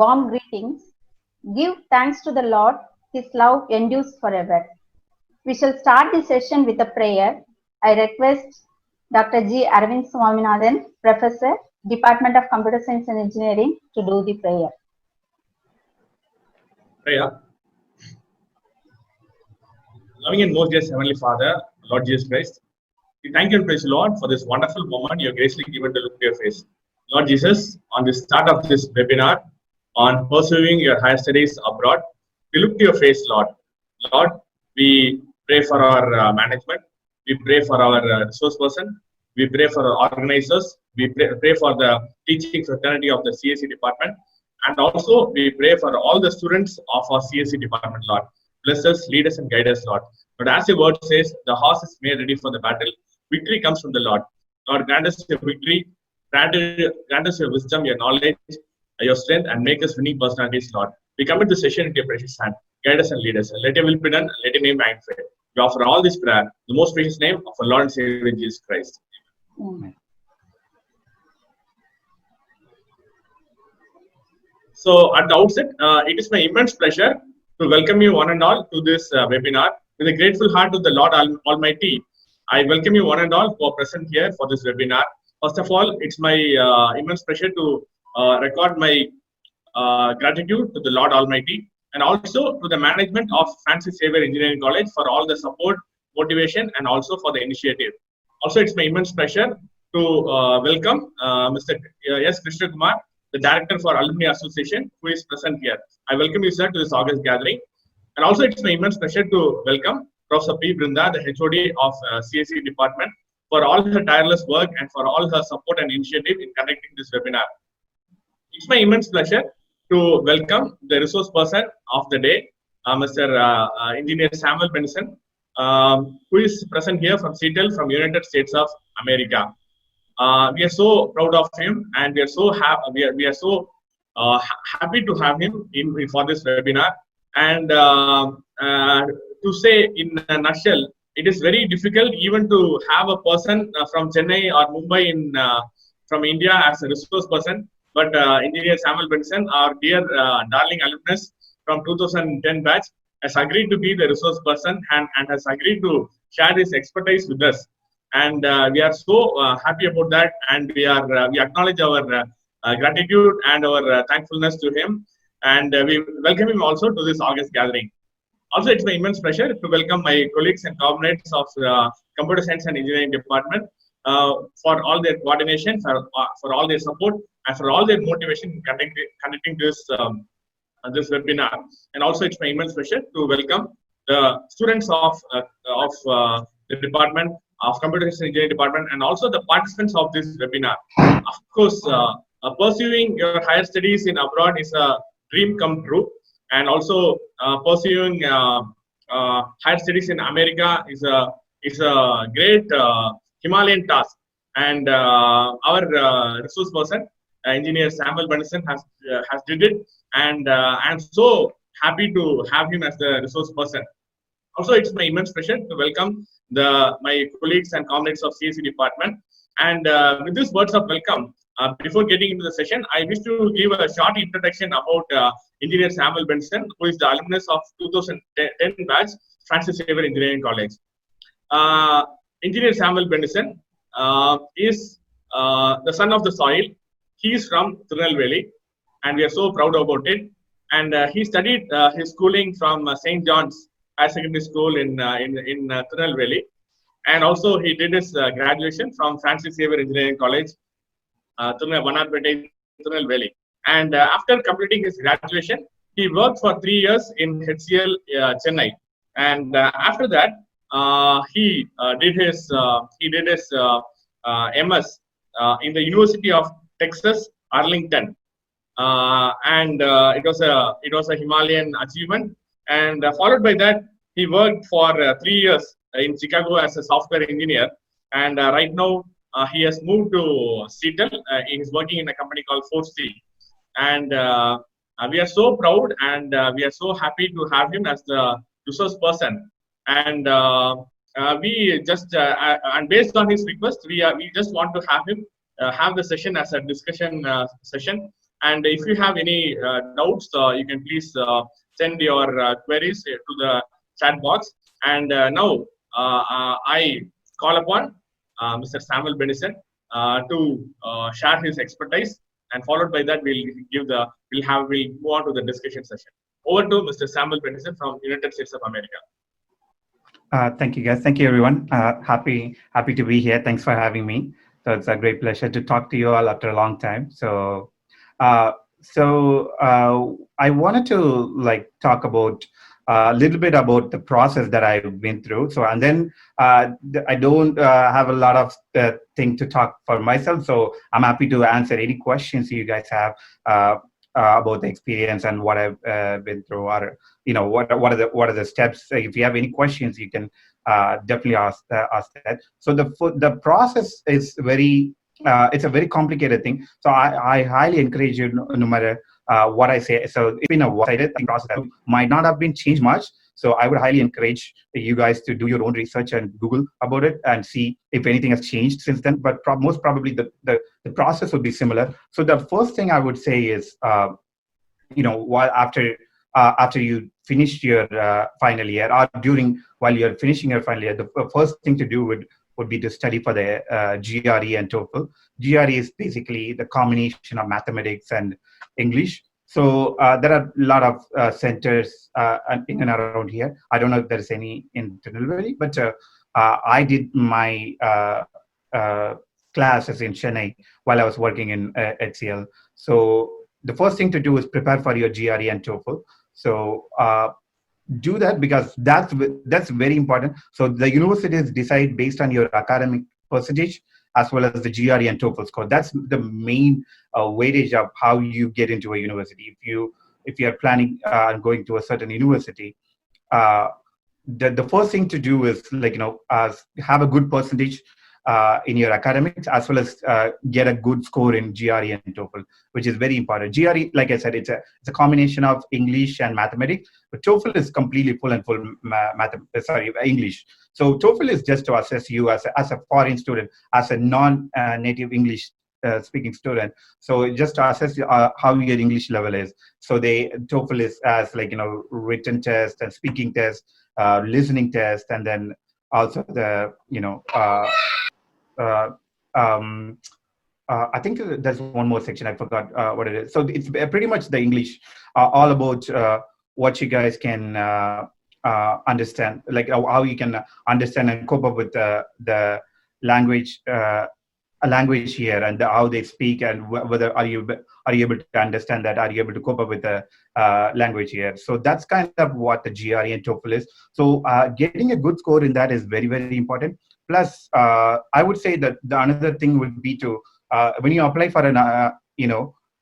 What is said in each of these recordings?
warm greetings. Give thanks to the Lord, His love endures forever. We shall start the session with a prayer. I request Dr. G. Arvind Swaminathan, Professor, Department of Computer Science and Engineering, to do the prayer. Prayer. Loving and most dear Heavenly Father, Lord Jesus Christ, we thank you and praise the Lord for this wonderful moment you have graciously given to look at your face. Lord Jesus, on the start of this webinar on pursuing your higher studies abroad, we look to your face, Lord. Lord, we pray for our management, we pray for our resource person, we pray for our organizers, we pray for the teaching fraternity of the CSE department, and also we pray for all the students of our CSE department, Lord. Bless us, lead us, and guide us, Lord. But as your word says, the horse is made ready for the battle. Victory comes from the Lord. Lord, grant us your victory, grant us your wisdom, your knowledge, your strength, and make us winning personalities, Lord. We commit the session into your precious hand. Guide us and lead us. Let your will be done, and let your name be magnified. We offer all this prayer in the most precious name of our Lord and Savior Jesus Christ. Amen. So, at the outset, it is my immense pleasure to welcome you one and all to this webinar. With a grateful heart to the Lord Almighty, I welcome you one and all who are present here for this webinar. First of all, it's my immense pleasure to record my gratitude to the Lord Almighty and also to the management of Francis Xavier Engineering College for all the support, motivation, and also for the initiative. Also, it's my immense pleasure to welcome Mr. S. Krishna Kumar, the Director for Alumni Association, who is present here. I welcome you, sir, to this August gathering. And also, it's my immense pleasure to welcome Professor P. Brinda, the HOD of CSE department, for all her tireless work and for all her support and initiative in conducting this webinar. It's my immense pleasure to welcome the resource person of the day, Mr. Engineer Samuel Benson, who is present here from Seattle, from United States of America. We are so proud of him, and we are so happy to have him in for this webinar. And to say in a nutshell, it is very difficult even to have a person from Chennai or Mumbai from India as a resource person. But Engineer Samuel Benson, our dear darling alumnus from 2010 batch, has agreed to be the resource person and has agreed to share his expertise with us. And we are so happy about that, and we acknowledge our gratitude and our thankfulness to him. And we welcome him also to this August gathering. Also, it's my immense pleasure to welcome my colleagues and comrades of Computer Science and Engineering Department for all their coordination, for all their support, and for all their motivation in conducting this webinar. And also, it's my immense pleasure to welcome the students of the department of Computer Science and Engineering Department, and also the participants of this webinar. Of course, pursuing your higher studies in abroad is a dream come true, and also pursuing higher studies in America is a great Himalayan task. And our resource person, Engineer Samuel Benson, has did it, and I'm so happy to have him as the resource person. Also, it's my immense pleasure to welcome my colleagues and comrades of CSE department. And with these words of welcome, before getting into the session, I wish to give a short introduction about Engineer Samuel Benson, who is the alumnus of 2010 batch, Francis Xavier Engineering College. Engineer Samuel Benson is the son of the soil. He is from Tirunelveli, and we are so proud about it. And he studied his schooling from St. John's Higher Secondary School in Tirunelveli, and also he did his graduation from Francis Xavier Engineering College, Tirunelveli. And after completing his graduation, he worked for 3 years in HCL Chennai. And after that, he did his MS in the University of Texas, Arlington. And it was a Himalayan achievement. And followed by that, he worked for 3 years in Chicago as a software engineer. And right now, he has moved to Seattle. He is working in a company called 4C. And we are so proud, and we are so happy to have him as the resource person. And we just, and based on his request, we just want to have him have the session as a discussion session. And if you have any doubts, you can please send your queries to the chat box. And now I call upon Mr. Samuel Benison to share his expertise, and followed by that we'll move on to the discussion session. Over to Mr. Samuel Benison from United States of America. Thank you, guys. Thank you, everyone. Happy to be here. Thanks for having me. So it's a great pleasure to talk to you all after a long time. So I wanted to talk about a little bit about the process that I've been through. So, and then I don't have a lot of thing to talk for myself. So I'm happy to answer any questions you guys have about the experience and what I've been through, or what are the steps. If you have any questions, you can definitely ask that. So the process is it's a very complicated thing. So I highly encourage you, no matter what I say. So it's been a one-sided process that might not have been changed much. So I would highly encourage you guys to do your own research and Google about it and see if anything has changed since then. But most probably the process would be similar. So the first thing I would say is, while after you finish your final year, or while you're finishing your final year, the first thing to do would be to study for the GRE and TOEFL. GRE is basically the combination of mathematics and English. So there are a lot of centers in and around here. I don't know if there's any in Tirunelveli, but I did my classes in Chennai while I was working in HCL. So the first thing to do is prepare for your GRE and TOEFL. So do that, because that's very important. So the universities decide based on your academic percentage as well as the GRE and TOEFL score. That's the main weightage of how you get into a university. If you are planning on going to a certain university, the first thing to do is have a good percentage in your academics, as well as get a good score in GRE and TOEFL, which is very important. GRE, like I said, it's a combination of English and mathematics, but TOEFL is completely full English. So TOEFL is just to assess you as a foreign student, as a non-native English speaking student. So just to assess how your English level is. So TOEFL is as written test and speaking test, listening test, and then also the I think there's one more section. I forgot what it is. So it's pretty much the English, all about what you guys can understand, how you can understand and cope up with the language, language here, and how they speak, and whether are you able to understand that? Are you able to cope up with the language here? So that's kind of what the GRE and TOEFL is. So getting a good score in that is very, very important. Plus, I would say that the another thing would be to when you apply for an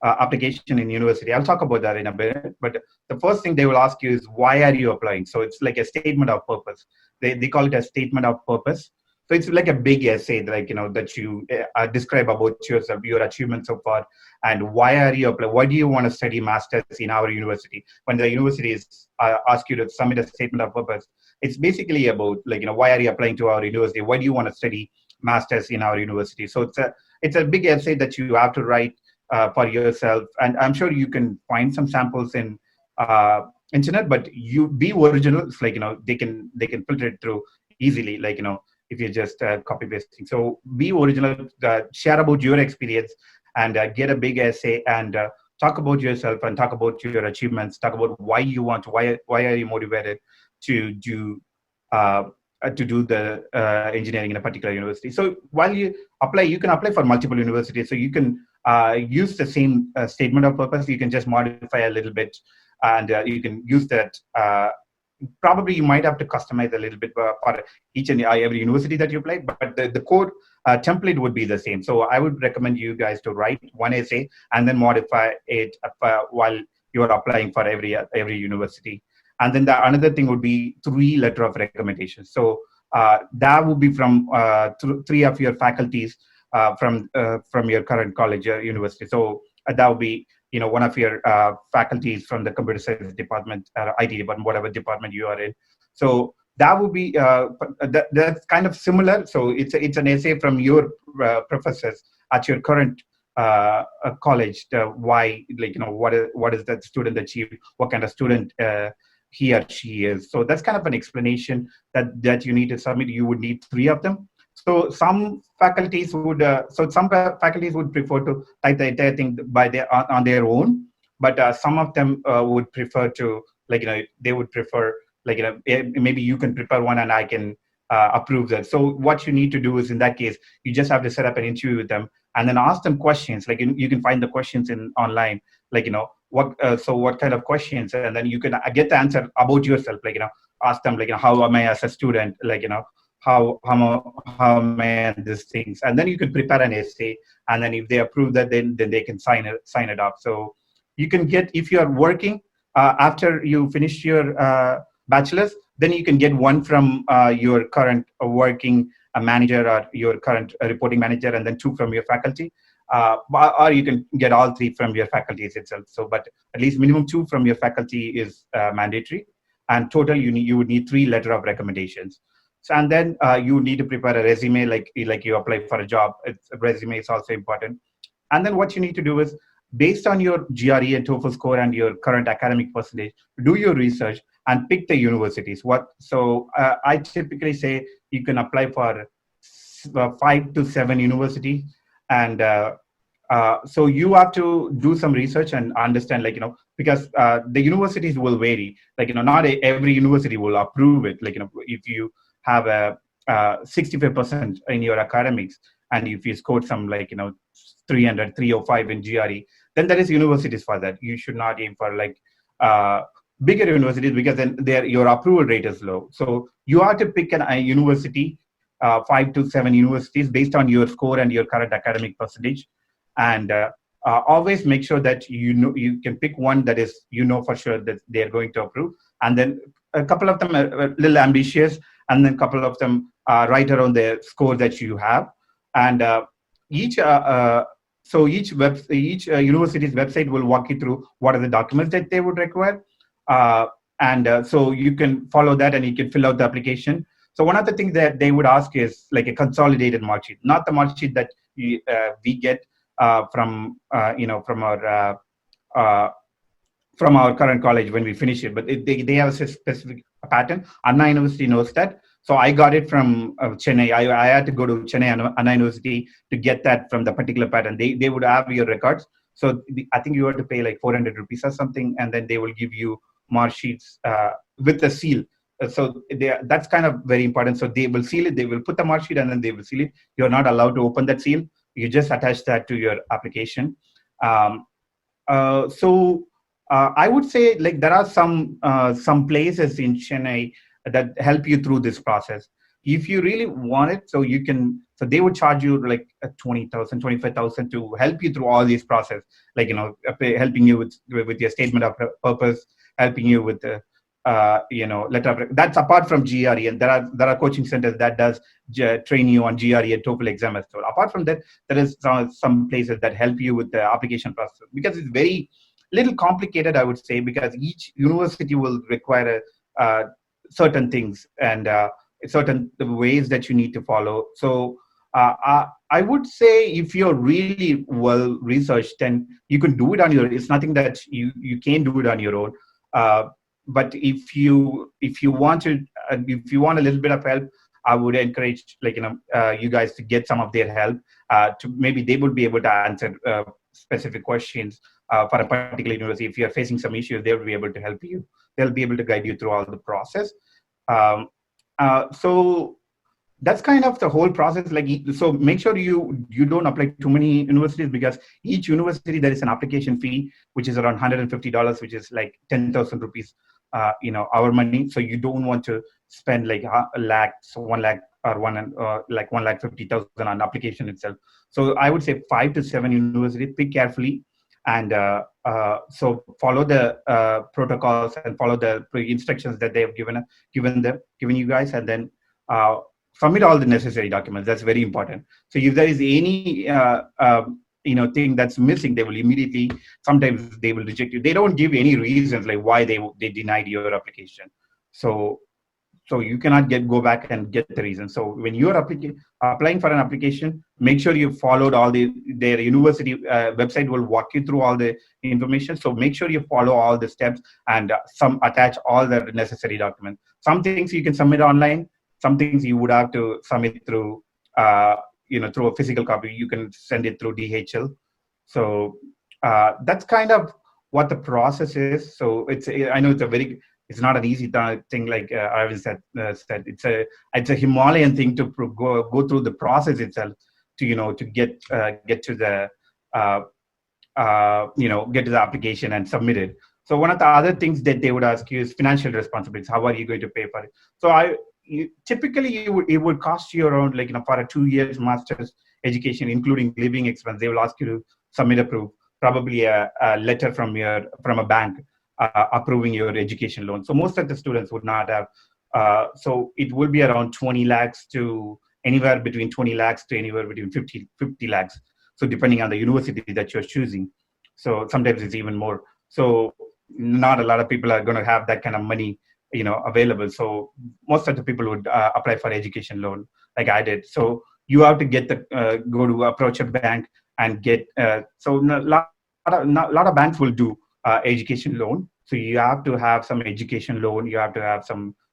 application in university. I'll talk about that in a bit. But the first thing they will ask you is, why are you applying? So it's like a statement of purpose. They call it a statement of purpose. So it's like a big essay, that you describe about yourself, your achievements so far, and why are you applying? Why do you want to study masters in our university? When the universities ask you to submit a statement of purpose, it's basically about why are you applying to our university? Why do you want to study masters in our university? So it's a big essay that you have to write for yourself, and I'm sure you can find some samples in internet, but you be original. It's they can filter it through easily, if you're just copy pasting. So be original, share about your experience, and get a big essay, and talk about yourself, and talk about your achievements, talk about why you want, why are you motivated to do the engineering in a particular university. So while you apply, you can apply for multiple universities. So you can use the same statement of purpose. You can just modify a little bit, and you can use that. Probably you might have to customize a little bit for each and every university that you apply, but the code template would be the same. So I would recommend you guys to write one essay and then modify it while you are applying for every university. And then another thing would be 3 letters of recommendation. So that would be from 3 of your faculties from your current college or university. So that would be one of your faculties from the computer science department, IT department, whatever department you are in. So that would be that's kind of similar. So it's an essay from your professors at your current a college, why, like, what is that student achieved, what kind of student he or she is. So that's kind of an explanation that you need to submit. You would need 3 of them. So some faculties would prefer to type the entire thing on their own, but some of them would prefer to, they would prefer, maybe you can prepare one and I can approve that. So what you need to do is, in that case, you just have to set up an interview with them and then ask them questions. Like, you can find the questions online, what kind of questions, and then you can get the answer about yourself. Ask them, how am I as a student, how am I at these things, and then you can prepare an essay, and then if they approve that, then they can sign it up. So you can get, if you are working after you finish your bachelor's, then you can get one from your current working manager or your current reporting manager, and then 2 from your faculty, or you can get all 3 from your faculties itself. So, but at least minimum 2 from your faculty is mandatory, and total you would need 3 letter of recommendations. So, and then you need to prepare a resume, like you apply for a job. A resume is also important. And then what you need to do is, based on your GRE and TOEFL score and your current academic percentage, do your research and pick the universities. I typically say you can apply for 5 to 7 universities, and so you have to do some research and understand, because the universities will vary. Not every university will approve it. If you have a 65% in your academics, and if you scored some 300, 305 in GRE, then there is universities for that. You should not aim for bigger universities, because then your approval rate is low. So you have to pick a university, 5 to 7 universities based on your score and your current academic percentage, and always make sure that you can pick one that is for sure that they are going to approve, and then a couple of them are a little ambitious, and then a couple of them are right around the score that you have, and each university's website will walk you through what are the documents that they would require, and so you can follow that and you can fill out the application. So one of the things that they would ask is a consolidated mark sheet, not the mark sheet that we get from our current college when we finish it, but they have a specific pattern. Anna University knows that. So I got it from Chennai. I had to go to Chennai Anna University to get that from the particular pattern. They would have your records. So I think you have to pay 400 rupees or something, and then they will give you mark sheets with a seal. So that's kind of very important. So they will seal it. They will put the mark sheet and then they will seal it. You're not allowed to open that seal. You just attach that to your application. So I would say there are some places in Chennai that help you through this process. If you really want it, so they would charge you 20,000, 25,000 to help you through all these process, helping you with your statement of purpose, helping you with the letter of, that's apart from GRE, and there are coaching centers that does train you on GRE and TOEFL exam as well. Apart from that, there is some places that help you with the application process, because it's very little complicated, I would say, because each university will require certain things and certain ways that you need to follow. So I would say if you're really well researched, then you can do it on your own. It's nothing that you can't do it on your own. But if you want a little bit of help, I would encourage you guys to get some of their help. To maybe they would be able to answer specific questions for a particular university. If you're facing some issues, they will be able to help you. They'll be able to guide you through all the process. So that's kind of the whole process. So make sure you don't apply too many universities, because each university there is an application fee, which is around $150, which is 10,000 rupees, our money. So you don't want to spend a lakh, so 1 lakh or 1,50,000 on application itself. So I would say 5 to 7 universities. Pick carefully, and so follow the protocols and follow the instructions that they have given you guys, and then submit all the necessary documents. That's very important. So if there is any thing that's missing, they will immediately, sometimes they will reject you. They don't give any reasons why they denied your application. So So you cannot go back and get the reason. So when you're applying for an application, make sure you followed all their university website will walk you through all the information. So make sure you follow all the steps and attach all the necessary documents. Some things you can submit online. Some things you would have to submit through, through a physical copy. You can send it through DHL. So that's kind of what the process is. So I know it's not an easy thing, like Arvind said. It's a Himalayan thing to go through the process itself to get to the get to the application and submit it. So one of the other things that they would ask you is financial responsibilities. How are you going to pay for it? So typically it would cost you around, like, for a 2 years master's education, including living expense. They will ask you to submit a proof, probably a letter from a bank approving your education loan. So most of the students would not have. So it will be around 20 lakhs to anywhere between 20 lakhs to anywhere between 50 lakhs. So depending on the university that you're choosing. So sometimes it's even more. So not a lot of people are going to have that kind of money, available. So most of the people would apply for education loan, like I did. So you have to get go to approach a bank and get. So a lot of banks will do education loan. So you have to have some education loan. You have to have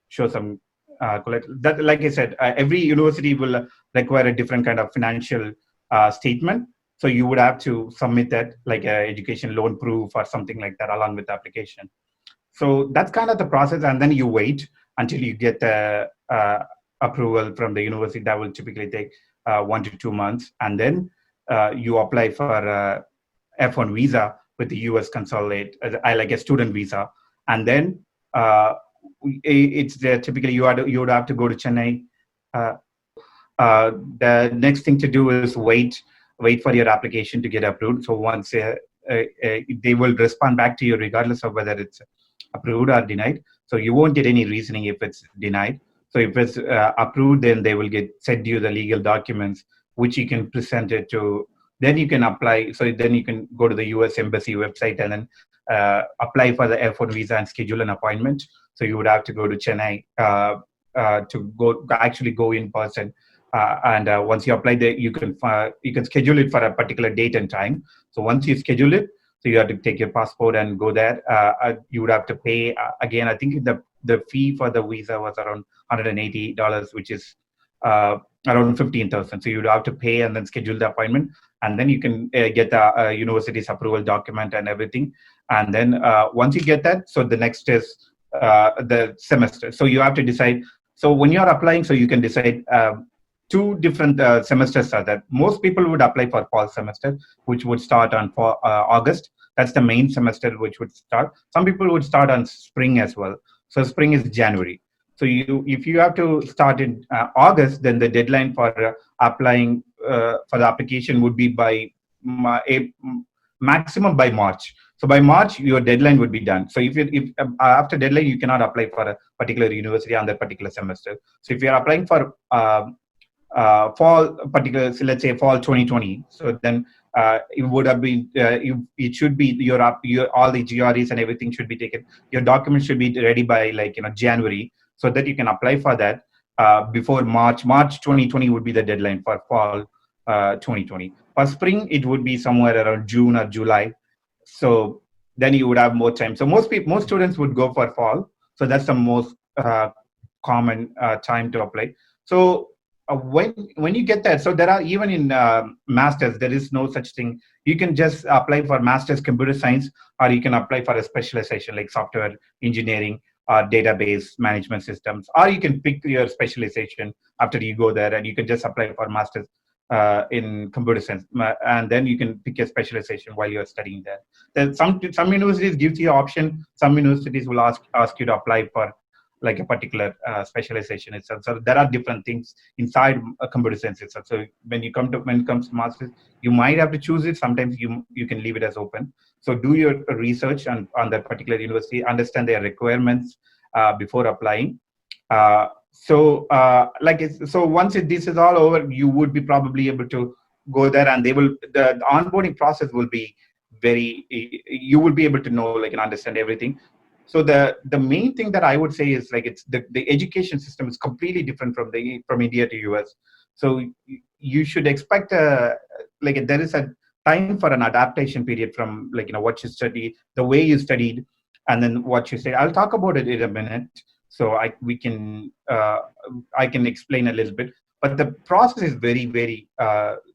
show some that. Like I said, every university will require a different kind of financial statement. So you would have to submit that, like a education loan proof or something like that, along with the application. So that's kind of the process, and then you wait until you get the approval from the university. That will typically take 1 to 2 months, and then you apply for F1 visa with the US consulate, like a student visa, and then it's there. Typically, you would have to go to Chennai. The next thing to do is wait for your application to get approved. So once they will respond back to you regardless of whether it's approved or denied. So you won't get any reasoning if it's denied. So if it's approved, then they will send you the legal documents, which you can present it to. Then you can apply. So then you can go to the US Embassy website and then apply for the F1 visa and schedule an appointment. So you would have to go to Chennai to actually go in person. And once you apply there, you can schedule it for a particular date and time. So once you schedule it, so you have to take your passport and go there. You would have to pay again. I think the fee for the visa was around $180, which is around 15,000. So you would have to pay and then schedule the appointment, and then you can get the university's approval document and everything. And then once you get that, so the next is the semester. So you have to decide. So when you are applying, so you can decide. Two different semesters are that. Most people would apply for fall semester, which would start on August. That's the main semester which would start. Some people would start on spring as well. So spring is January. So if you have to start in August, then the deadline for applying for the application would be by maximum by March. So by March, your deadline would be done. So if after deadline, you cannot apply for a particular university on that particular semester. So if you're applying for fall, particular, so let's say fall 2020. So then it would have been, it should be your all the GREs and everything should be taken. Your documents should be ready by January, so that you can apply for that before March. March 2020 would be the deadline for fall 2020. For spring, it would be somewhere around June or July. So then you would have more time. So most students would go for fall. So that's the most common time to apply. So when you get that, so there are, even in masters, there is no such thing. You can just apply for master's computer science, or you can apply for a specialization like software engineering or database management systems, or you can pick your specialization after you go there, and you can just apply for master's in computer science, and then you can pick your specialization while you're studying there. Then some universities gives you an option. Some universities will ask you to apply for like a particular specialization itself. So there are different things inside a computer science itself. So when it comes to masters, you might have to choose it. Sometimes you can leave it as open. So do your research on that particular university, understand their requirements before applying. So once this is all over, you would be probably able to go there, and the onboarding process will be you will be able to know, and understand everything. So the main thing that I would say is like it's the education system is completely different from India to US. So you should expect like there is a time for an adaptation period from like what you study, the way you studied, and then what you say. I'll talk about it in a minute. So I can explain a little bit, but the process is very very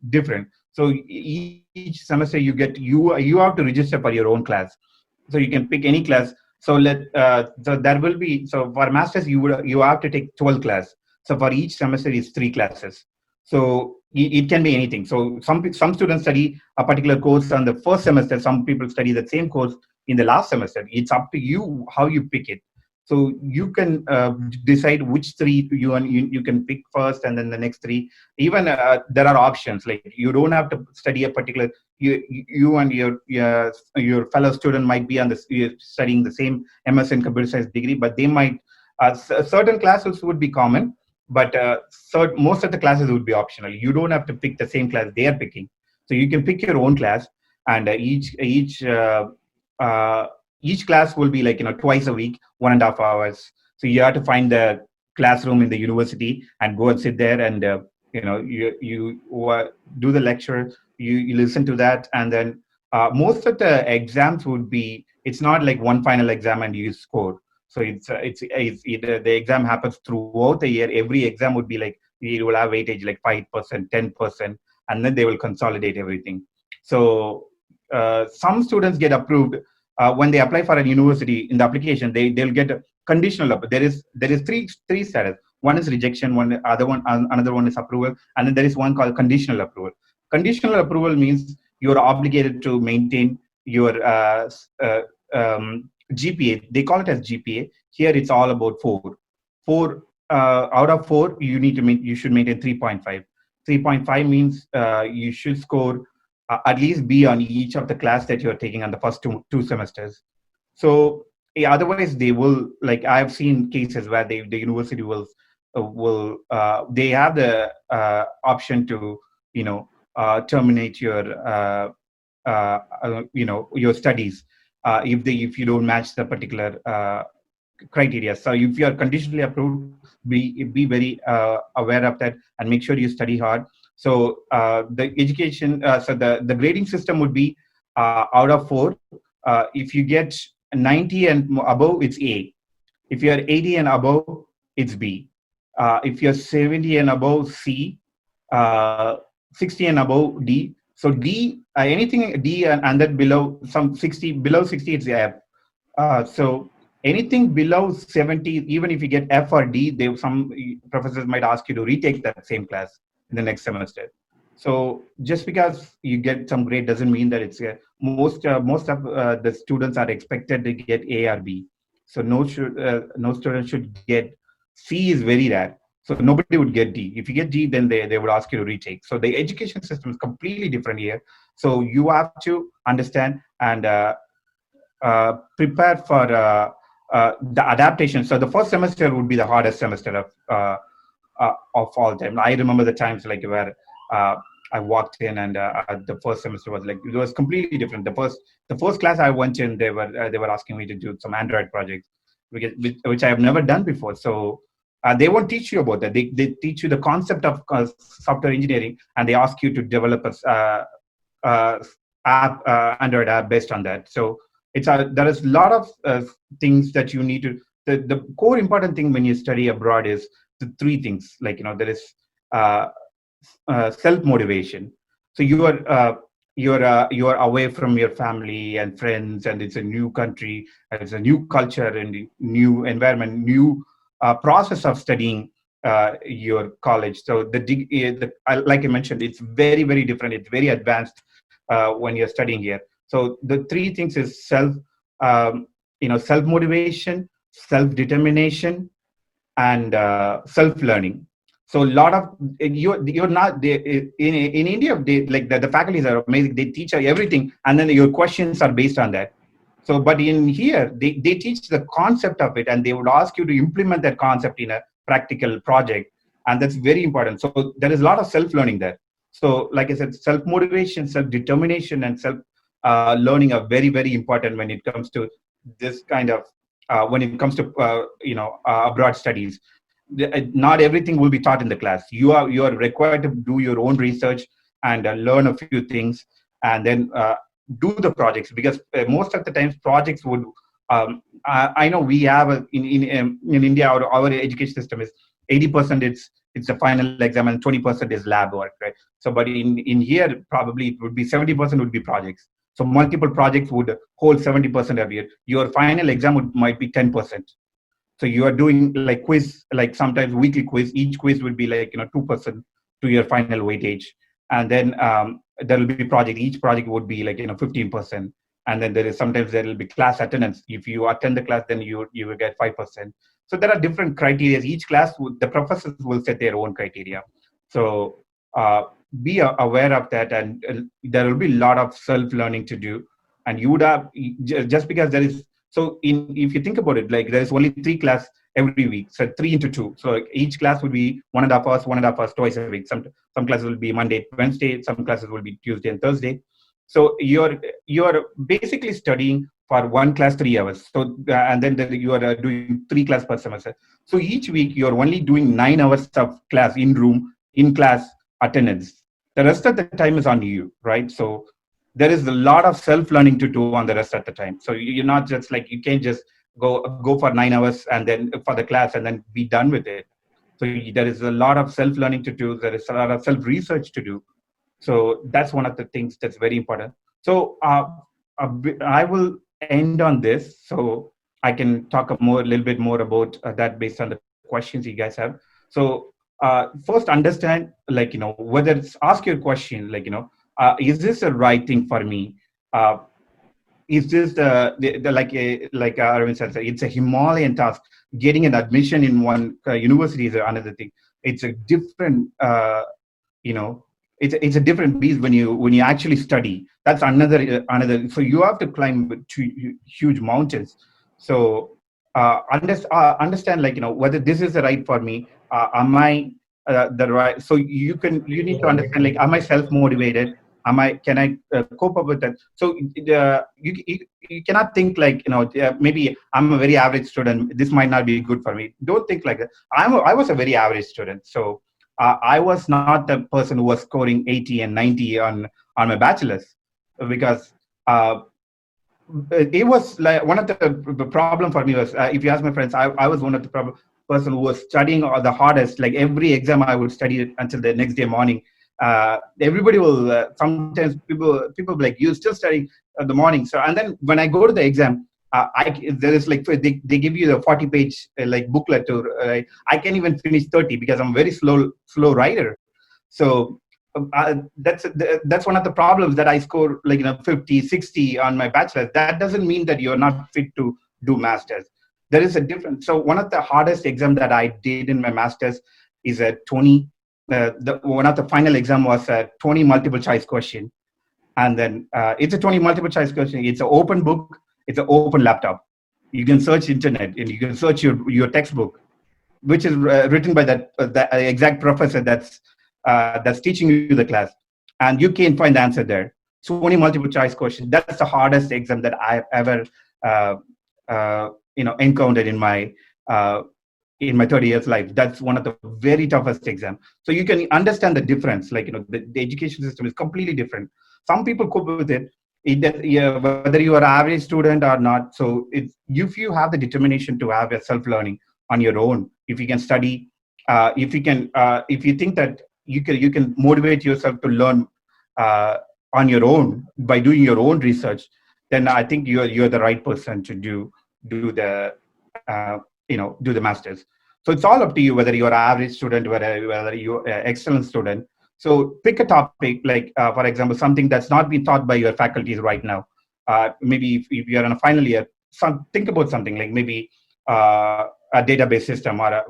different. So each semester you have to register for your own class. So you can pick any class. So there will be, so for masters you have to take 12 class. So for each semester is 3 classes. So it can be anything. So some students study a particular course on the first semester. Some people study the same course in the last semester. It's up to you how you pick it. So you can decide which 3 you can pick first, and then the next 3. Even there are options, like you don't have to study a particular. You and your fellow student might be studying the same MS in computer science degree, but they might certain classes would be common, but most of the classes would be optional. You don't have to pick the same class they are picking. So you can pick your own class, and each class will be like twice a week, 1.5 hours. So you have to find the classroom in the university and go and sit there, and you do the lecture. You listen to that, and then most of the exams would be, it's not like one final exam and you score. So the exam happens throughout the year. Every exam would be like, you will have weightage like 5%, 10%, and then they will consolidate everything. So some students get approved when they apply for a university. In the application, they'll get a conditional approval. There is three status. One is rejection, another one is approval, and then there is one called conditional approval. Conditional approval means you're obligated to maintain your GPA. They call it as GPA. Here it's all about 4. 4 out of 4, you should maintain 3.5. 3.5 means you should score at least B on each of the class that you're taking on the first two semesters. So otherwise they will, like I've seen cases where the university will they have the option to terminate your your studies if you don't match the particular criteria. So if you are conditionally approved, be very aware of that and make sure you study hard. So the education, so the grading system would be out of 4. If you get 90 and above, it's A. If you're 80 and above, it's B. If you're 70 and above, C. 60 and above, D. So D, anything D and then below 60, it's F. So anything below 70, even if you get F or D, some professors might ask you to retake that same class in the next semester. So just because you get some grade doesn't mean that it's most of the students are expected to get A or B. So no student should get C. Is very rare. So nobody would get D. If you get D, then they would ask you to retake. So the education system is completely different here. So you have to understand and prepare for the adaptation. So the first semester would be the hardest semester of all time. I remember the times like where I walked in and the first semester was like, it was completely different. The first class I went in, they were asking me to do some Android projects, which I have never done before. So they won't teach you about that. They teach you the concept of software engineering, and they ask you to develop a Android app based on that. So there is a lot of things that you need to. The core important thing when you study abroad is the 3 things. Like there is self motivation. So you are away from your family and friends, and it's a new country, and it's a new culture and new environment, new process of studying your college. So like I mentioned, it's very, very different. It's very advanced when you're studying here. So the 3 things is self motivation, self determination, and self learning. So a lot of you're not in India. The faculties are amazing. They teach everything, and then your questions are based on that. So, but in here, they teach the concept of it, and they would ask you to implement that concept in a practical project, and that's very important. So there is a lot of self-learning there. So, like I said, self-motivation, self-determination, and self-learning are very, very important when it comes to this kind of when it comes to abroad studies. Not everything will be taught in the class. You are required to do your own research and learn a few things, and then do the projects, because most of the times projects would I know we have in India, our education system is 80% it's a final exam and 20% is lab work, right? So but in here probably it would be 70% would be projects. So multiple projects would hold 70% of your final exam might be 10%. So you are doing like quiz, like sometimes weekly quiz. Each quiz would be like 2% to your final weightage, and then there will be project. Each project would be like 15%, and then sometimes there will be class attendance. If you attend the class, then you will get 5%. So there are different criteria. Each class, the professors will set their own criteria. So be aware of that, and there will be a lot of self-learning to do. And you would have, just because there is, so if you think about it, like there's only 3 classes every week, so 3 into 2. So like each class would be 1.5 hours twice a week. Some classes will be Monday, Wednesday. Some classes will be Tuesday and Thursday. So you're basically studying for one class 3 hours. So and then you are doing 3 classes per semester. So each week you're only doing 9 hours of class in room, in class attendance. The rest of the time is on you, right? So there is a lot of self-learning to do on the rest of the time. So you're not just like, you can't just go for 9 hours and then for the class and then be done with it. So there is a lot of self-learning to do. There is a lot of self-research to do. So that's one of the things that's very important. So I will end on this, so I can talk a little bit more about that based on the questions you guys have. So first, understand, like, whether it's, ask your question, like, is this the right thing for me? Is this like Arvind said, it's a Himalayan task. Getting an admission in one university is another thing. It's a different, it's a different beast when you actually study. That's another. So you have to climb 2 huge mountains. So understand, like, whether this is the right for me. Am I the right? So you need to understand, like, am I self-motivated? Can I cope up with that? So you cannot think like, maybe I'm a very average student, this might not be good for me. Don't think like that. I was a very average student. So I was not the person who was scoring 80 and 90 on my bachelor's, because it was like one of the problem for me was, if you ask my friends, I was one of the person who was studying the hardest. Like every exam I would study until the next day morning. Everybody will sometimes people be like, you still studying in the morning. So, and then when I go to the exam, there is like, they give you the 40-page like booklet to I can't even finish 30 because I'm a very slow writer. So that's one of the problems, that I score like 50, 60 on my bachelor's. That doesn't mean that you're not fit to do masters. There is a difference. So one of the hardest exam that I did in my masters is a 20. One of the final exam was a 20 multiple choice question, and then it's a 20 multiple choice question. It's an open book. It's an open laptop. You can search internet and you can search your textbook, which is written by that exact professor that's teaching you the class, and you can find the answer there. 20 multiple choice question. That's the hardest exam that I've ever encountered in my 30 years life. That's one of the very toughest exam. So you can understand the difference. Like, the education system is completely different. Some people cope with it, whether you are an average student or not. So if you have the determination to have a self-learning on your own, if you can study, if you think that you can motivate yourself to learn on your own by doing your own research, then I think you're the right person to do the masters. So it's all up to you, whether you're an average student, whether you're an excellent student. So pick a topic, like for example, something that's not being taught by your faculties right now. Maybe if you're in a final year, think about something like maybe a database system, or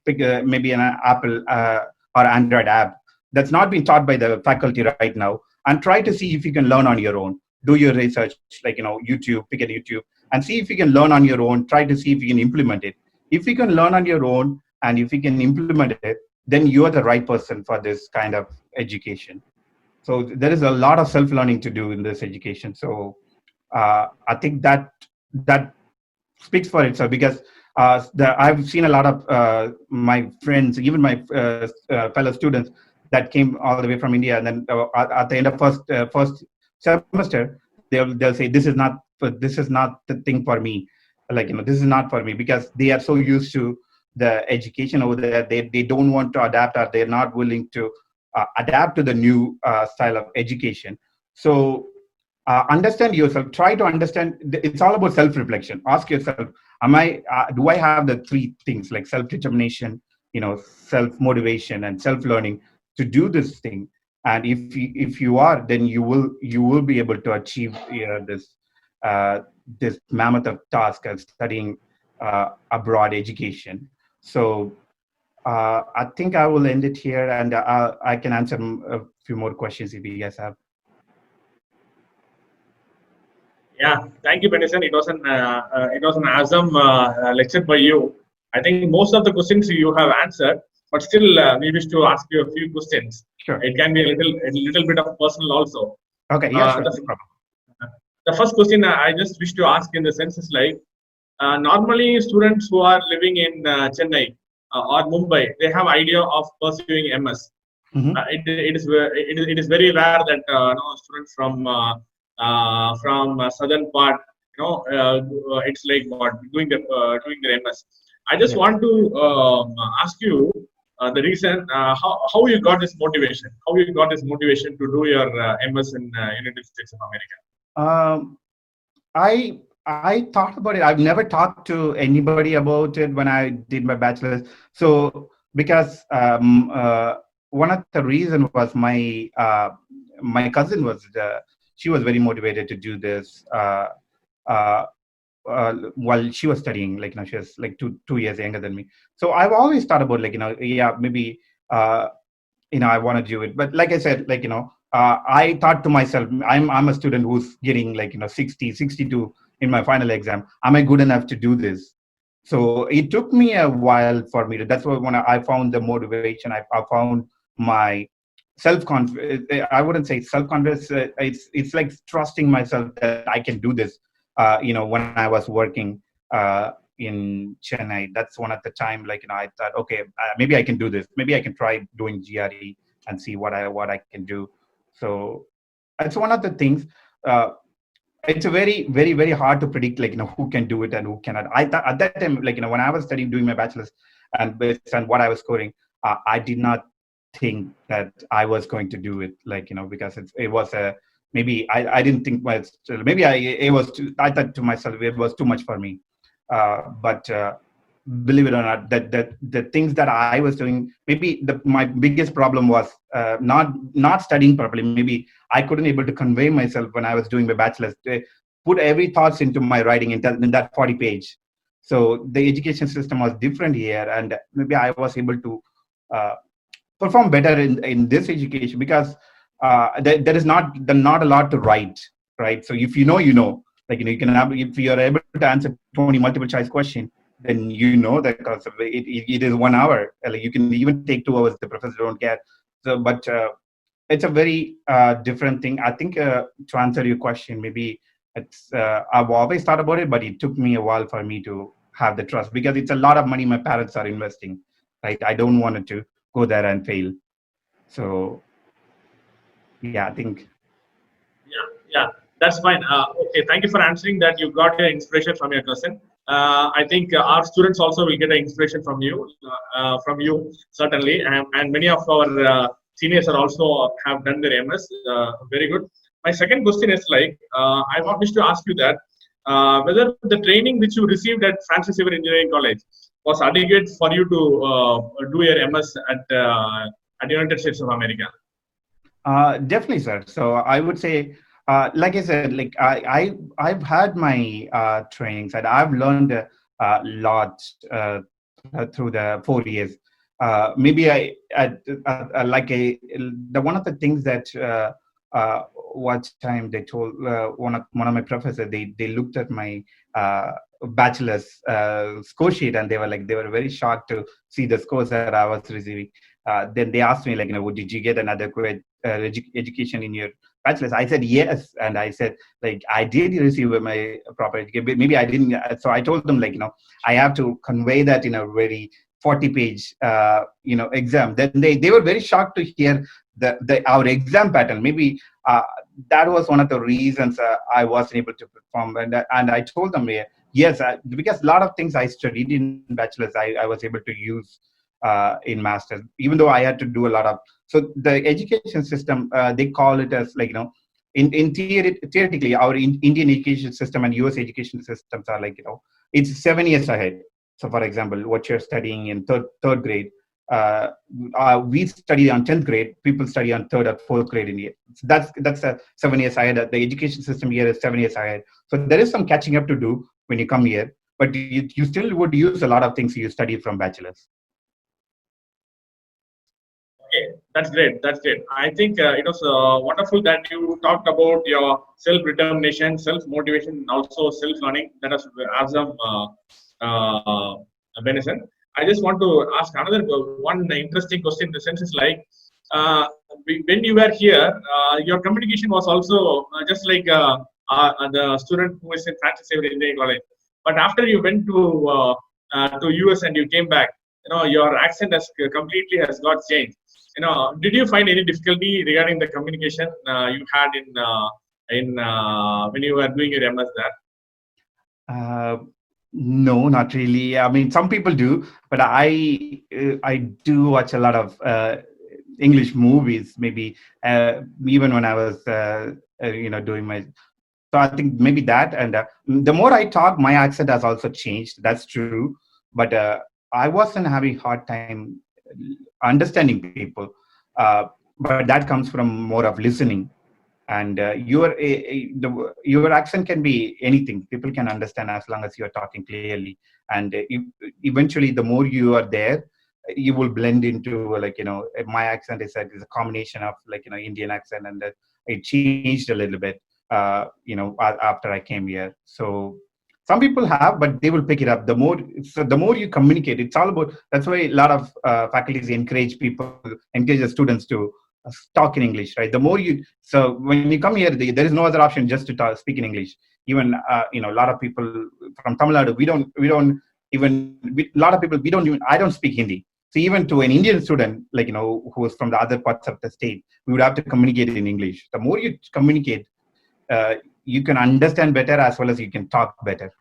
pick maybe an Apple or Android app that's not being taught by the faculty right now, and try to see if you can learn on your own. Do your research, like YouTube, pick a YouTube, and see if you can learn on your own. Try to see if you can implement it. If you can learn on your own and if you can implement it, then you are the right person for this kind of education. So there is a lot of self-learning to do in this education. So I think that speaks for itself, because I've seen a lot of my friends, even my fellow students that came all the way from India, and then at the end of first semester, they'll say this is not the thing for me. Like, this is not for me, because they are so used to the education over there. They don't want to adapt, or they're not willing to adapt to the new style of education. So understand yourself. Try to understand. It's all about self-reflection. Ask yourself, do I have the three things, like self-determination, self-motivation, and self-learning to do this thing? And if you are, then you will be able to achieve this mammoth of task of studying abroad education. So I think I will end it here, and I can answer a few more questions if you guys have. Yeah, thank you, Benison. It was an awesome lecture by you. I think most of the questions you have answered, but still we wish to ask you a few questions. Sure. It can be a little bit of personal also. Okay. Yes. No problem. The first question I just wish to ask in the sense is like, normally students who are living in Chennai or Mumbai, they have idea of pursuing MS. Mm-hmm. It is very rare that students from southern part, it's like what doing their MS. I just want to ask you the reason how you got this motivation. How you got this motivation to do your MS in United States of America? I thought about it. I've never talked to anybody about it when I did my bachelor's. So because one of the reasons was my cousin was she was very motivated to do this while she was studying. Like, she was like two years younger than me. So I've always thought about, like, maybe I want to do it. But like I said, like, I thought to myself, I'm a student who's getting 60, 62 in my final exam. Am I good enough to do this? So it took me a while for me to. That's why when I found the motivation, I found my self-confidence. I wouldn't say self-confidence. It's like trusting myself that I can do this. When I was working in Chennai, that's one of the time. I thought, okay, maybe I can do this. Maybe I can try doing GRE and see what I can do. So it's one of the things. It's a very, very, very hard to predict, who can do it and who cannot. I thought at that time, when I was studying, doing my bachelor's, and based on what I was scoring, I did not think that I was going to do it, because it was maybe I didn't think much. Maybe I thought to myself it was too much for me. But believe it or not, that the things that I was doing, maybe my biggest problem was not studying properly. Maybe I couldn't able to convey myself when I was doing my bachelor's, put every thoughts into my writing in that 40 page. So the education system was different here, and maybe I was able to perform better in this education, because there is not a lot to write, right? So if you know, you can have, if you are able to answer 20 multiple choice question, then that because it is 1 hour. You can even take 2 hours. The professor don't care. So, but it's a very different thing. I think to answer your question, maybe it's I've always thought about it, but it took me a while for me to have the trust, because it's a lot of money my parents are investing. Right? I don't want it to go there and fail. So yeah, I think. Yeah, that's fine. Okay, thank you for answering that. You got your inspiration from your cousin. I think our students also will get an inspiration from you certainly, and many of our seniors are also have done their MS. Very good. My second question is I wish to ask you that whether the training which you received at Francis Xavier Engineering College was adequate for you to do your MS at United States of America. Definitely, sir. So I would say, like I said, I've had my trainings, and I've learned a lot through the 4 years. Maybe one of the things that what time they told one of my professors, they looked at my bachelor's score sheet, and they were very shocked to see the scores that I was receiving. Then they asked me, did you get an adequate education in your bachelor's? I said yes, and I said like I did receive my proper education. Maybe I didn't. So I told them like I have to convey that in a very 40-page exam. Then they were very shocked to hear our exam pattern. Maybe that was one of the reasons I wasn't able to perform. And I told them yes, because a lot of things I studied in bachelor's, I was able to use in master's, even though I had to do a lot of. So the education system, they call it as like in theory, theoretically, our Indian education system and US education systems are like it's 7 years ahead. So, for example, what you're studying in third grade, we study on 10th grade. People study on 3rd or 4th grade in here. So that's 7 years ahead. The education system here is 7 years ahead. So there is some catching up to do when you come here, but you still would use a lot of things you studied from bachelor's. Okay, that's great. That's great. I think it was wonderful that you talked about your self-determination, self-motivation, and also self-learning. That was awesome. Benison. I just want to ask another one interesting question. In the sense is like when you were here, your communication was also just like the student who is in Francis Xavier Engineering College. But after you went to US and you came back, your accent has completely got changed. Did you find any difficulty regarding the communication you had in when you were doing your MS there? No, not really. I mean, some people do, but I do watch a lot of English movies. Maybe even when I was doing my. So I think maybe that, and the more I talk, my accent has also changed. That's true, but I wasn't having hard time understanding people. But that comes from more of listening. And your accent can be anything. People can understand as long as you are talking clearly. And eventually, the more you are there, you will blend into my accent is a combination of Indian accent, and it changed a little bit after I came here. So some people have, but they will pick it up. The more you communicate, it's all about. That's why a lot of faculties encourage the students to talk in English, right? The more so when you come here, there is no other option just to speak in English. Even a lot of people from Tamil Nadu, I don't speak Hindi. So even to an Indian student, who is from the other parts of the state, we would have to communicate in English. The more you communicate, you can understand better as well as you can talk better.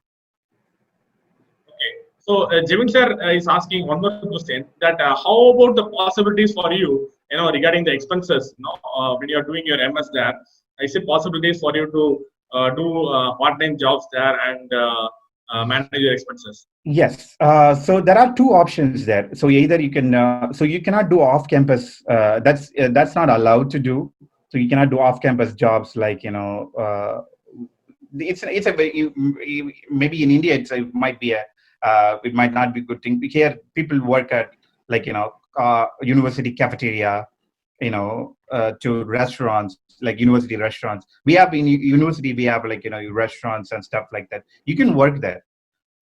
Okay. So Jevin sir is asking one more question, that how about the possibilities for you, regarding the expenses, when you are doing your MS there, is it possibilities for you to do part-time jobs there and manage your expenses? Yes. So there are two options there. So either you can, so you cannot do off-campus. That's not allowed to do. So you cannot do off-campus jobs like it's a very, maybe in India it might be it might not be a good thing. Here people work at university cafeteria, to restaurants, like university restaurants. We have in university, we have restaurants and stuff like that. You can work there.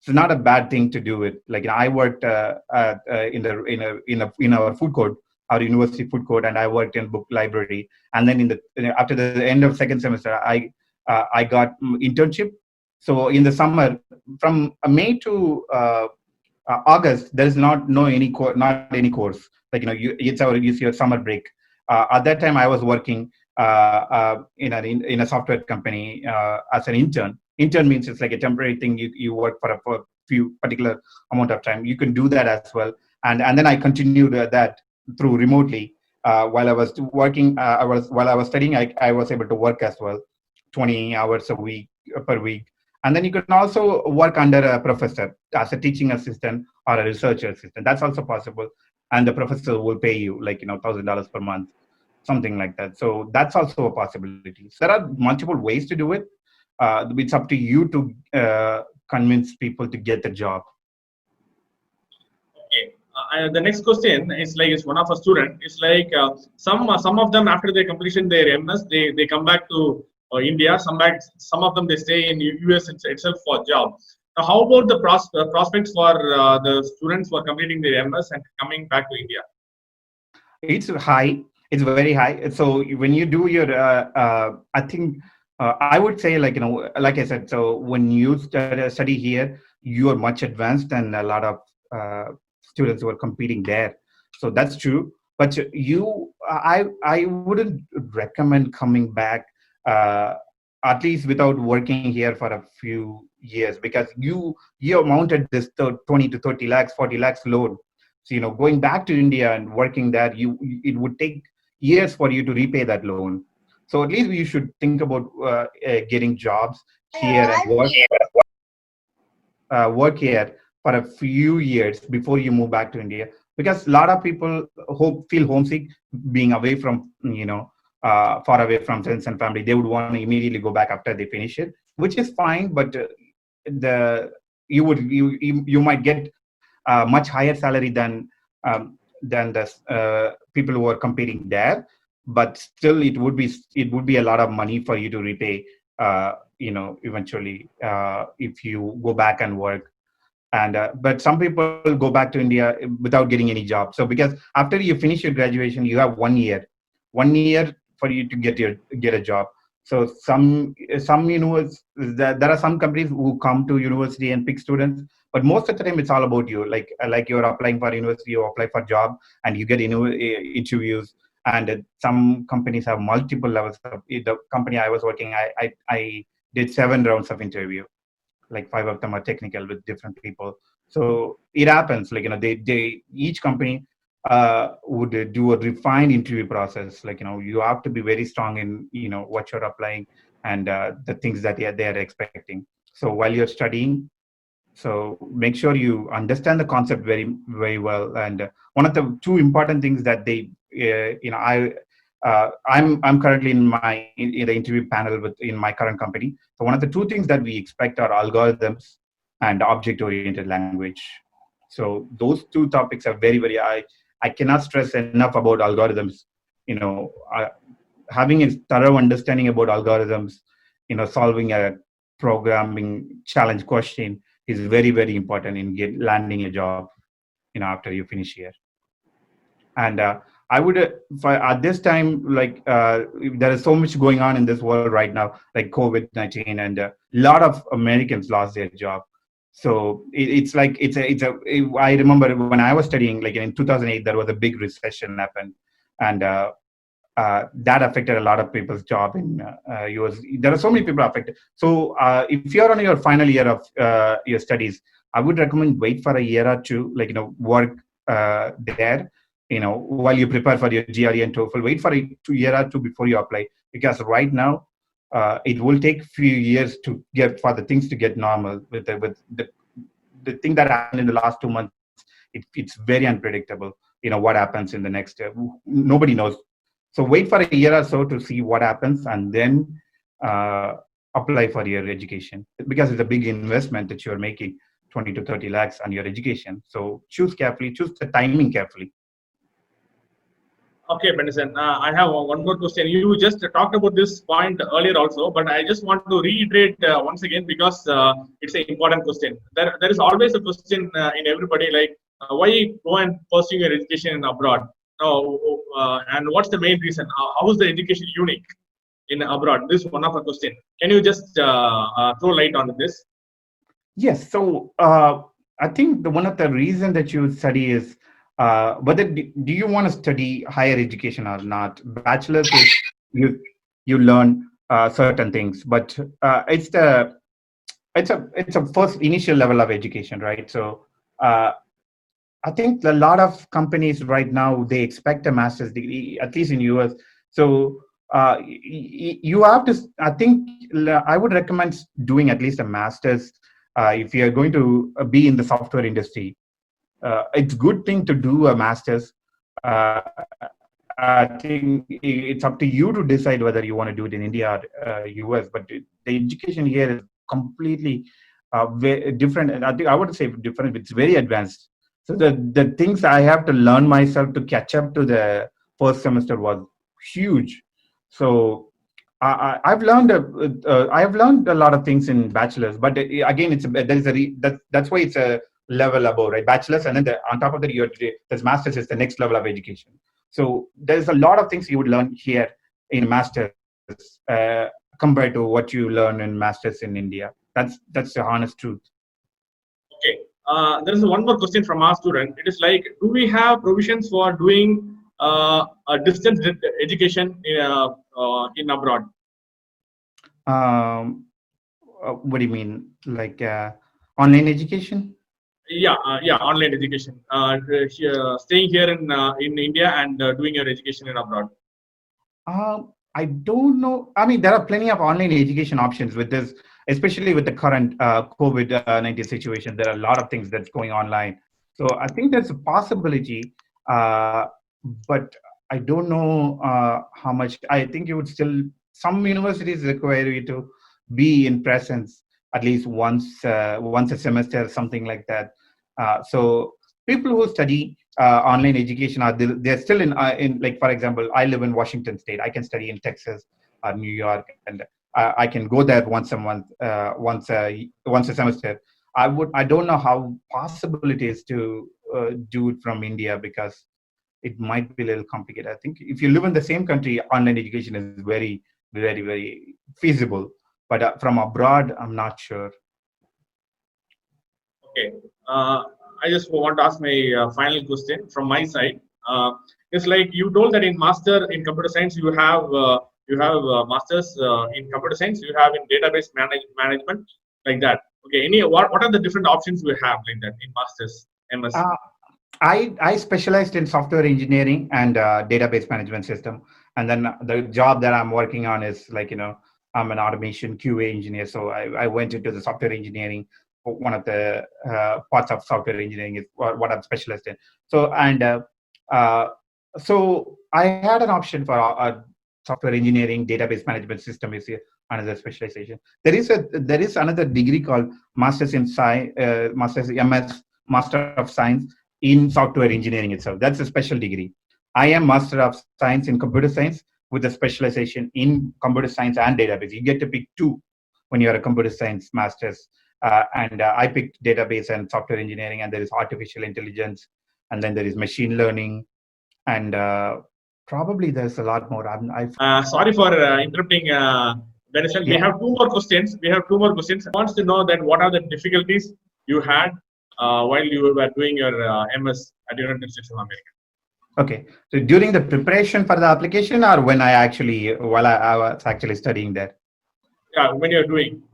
It's not a bad thing to do it. I worked in our food court, our university food court, and I worked in book library. And then after the end of second semester, I got internship. So in the summer, from May to August, there is not any course. It's your summer break. At that time, I was working in a software company as an intern. Intern means it's like a temporary thing. You work for a few particular amount of time. You can do that as well. And then I continued that through remotely while I was working. While I was studying, I was able to work as well, 20 hours per week. And then you can also work under a professor as a teaching assistant or a research assistant. That's also possible. And the professor will pay you $1,000 per month, something like that. So that's also a possibility. So there are multiple ways to do it. It's up to you to convince people to get the job. Okay. The next question is it's one of a student. It's some of them, after they completion their MS, they come back to India. Some of them they stay in US itself for job. Now, how about the prospects for the students who are completing their MS and coming back to India? It's high. it's very high. So when you do your, I think I would say, like, like I said, so when you study here, you are much advanced than a lot of students who are competing there. So that's true. But I wouldn't recommend coming back, at least without working here for a few years, because you have mounted this 20 to 30 lakhs, 40 lakhs loan. So going back to India and working there, it would take years for you to repay that loan. So at least you should think about getting jobs here and work here for a few years before you move back to India, because a lot of people feel homesick being away from far away from friends and family. They would want to immediately go back after they finish it, which is fine. But you might get much higher salary than the people who are competing there, but still it would be a lot of money for you to repay eventually if you go back and work. And but some people go back to India without getting any job. So because after you finish your graduation, you have 1 year for you to get a job. So some universities, there are some companies who come to university and pick students, but most of the time it's all about you. Like you're applying for university, you apply for job, and you get interviews. And some companies have multiple levels. The company I was working, I did 7 rounds of interview. Like 5 of them are technical with different people. So it happens. Like they each company would do a refined interview process. Like you have to be very strong in what you're applying and the things that they are expecting. So while you're studying, so make sure you understand the concept very, very well. And one of the 2 important things that they I'm currently in the interview panel in my current company. So one of the 2 things that we expect are algorithms and object-oriented language. So those 2 topics are very, very. I cannot stress enough about algorithms. Having a thorough understanding about algorithms, solving a programming challenge question is very, very important in landing a job. After you finish here. And I would, at this time, like there is so much going on in this world right now, like COVID-19, and a lot of Americans lost their job. So I remember when I was studying, like in 2008, there was a big recession happened, and that affected a lot of people's job in US. There are so many people affected. So if you're on your final year of your studies, I would recommend wait for a year or 2, like work there. While you prepare for your GRE and TOEFL, wait for a year or 2 before you apply, because right now it will take few years to get for the things to get normal. With the thing that happened in the last 2 months, it's very unpredictable. What happens in the next year, nobody knows. So wait for a year or so to see what happens, and then apply for your education, because it's a big investment that you're making, 20 to 30 lakhs on your education. So choose carefully, choose the timing carefully. Okay, Bennison, I have one more question. You just talked about this point earlier also, but I just want to reiterate once again, because it's an important question. There is always a question in everybody, like why go and pursue your education abroad? And what's the main reason? How is the education unique in abroad? This is one of the question. Can you just throw light on this? Yes. So I think one of the reasons that you study is whether do you want to study higher education or not. Bachelor's is you learn certain things, but it's a first initial level of education, right? So I think a lot of companies right now, they expect a master's degree, at least in US. So you have to, I think I would recommend doing at least a master's if you're going to be in the software industry. It's a good thing to do a master's. I think it's up to you to decide whether you want to do it in India or US, but the education here is completely very different. I think I would say different. It's very advanced. So the things I have to learn myself to catch up to the first semester was huge. So I've learned a lot of things in bachelor's, but again, that's why it's a level above, right? Bachelor's, and then on top of that, there's master's is the next level of education. So there's a lot of things you would learn here in masters compared to what you learn in masters in India. That's the honest truth. Okay. There is one more question from our student. It is like, do we have provisions for doing a distance education in abroad? What do you mean, like online education? Yeah, online education. Staying here in India and doing your education in abroad. I don't know. I mean, there are plenty of online education options with this, especially with the current COVID-19 situation. There are a lot of things that's going online. So I think there's a possibility, but I don't know how much. I think you would still, some universities require you to be in presence at least once a semester, something like that. So people who study online education they're still in like, for example, I live in Washington State. I can study in Texas or New York, and I can go there once a month, once a semester. I don't know how possible it is to do it from India, because it might be a little complicated. I think if you live in the same country, online education is very, very, very feasible. But from abroad, I'm not sure. Okay. I just want to ask my final question from my side. It's like you told that in master in computer science you have masters in computer science, you have in database management, like that. Okay. What are the different options we have like that in masters MS? I specialized in software engineering and database management system, and then the job that I'm working on is like, I'm an automation QA engineer. So I went into the software engineering. One of the parts of software engineering is what I'm specialized in. So so I had an option for software engineering. Database management system is another specialization. There is another degree called Masters in Science, Master of Science in Software Engineering itself. That's a special degree. I am Master of Science in Computer Science with a specialization in Computer Science and Database. You get to pick two when you're a Computer Science Masters. And I picked database and software engineering, and there is artificial intelligence, and then there is machine learning, and probably there's a lot more. Sorry for interrupting, Ganesan. Yeah. We have two more questions. I want to know that what are the difficulties you had while you were doing your MS at United States of America. Okay, so during the preparation for the application, or while I was actually studying there? Yeah, when you're doing.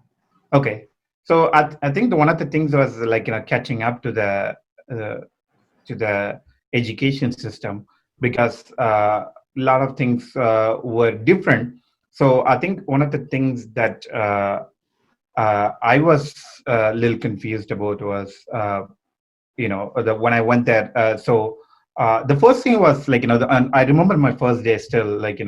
Okay. So I think one of the things was like, catching up to the education system, because a lot of things were different. So I think one of the things that I was a little confused about was, when I went there. So the first thing was like, I remember my first day still, like,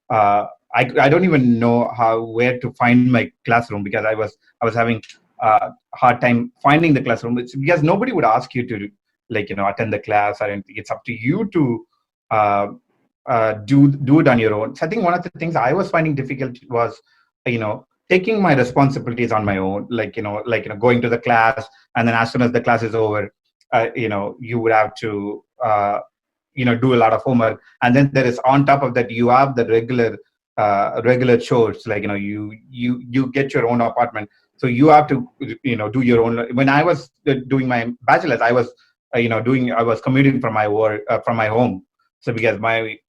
I don't even know where to find my classroom, because I was having a hard time finding the classroom. It's because nobody would ask you to attend the class or anything. It's up to you to do it on your own. So I think one of the things I was finding difficult was taking my responsibilities on my own, going to the class, and then as soon as the class is over, you would have to do a lot of homework, and then there is, on top of that, you have the regular chores, like you get your own apartment, so you have to do your own. When I was doing my bachelor's, I was commuting from my work from my home. So because my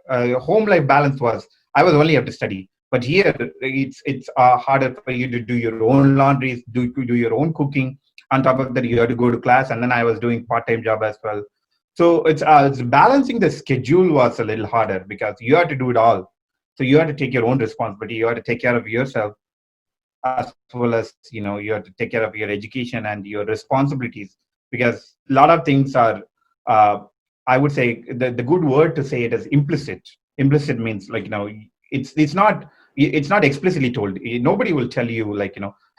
home life balance was, I was only have to study, but here it's harder for you to do your own laundries, do your own cooking. On top of that, you have to go to class, and then I was doing part-time job as well. So it's balancing the schedule was a little harder, because you have to do it all. So you have to take your own responsibility. You have to take care of yourself, as well as you have to take care of your education and your responsibilities. Because a lot of things are, I would say, the good word to say it is implicit. Implicit means it's not explicitly told. Nobody will tell you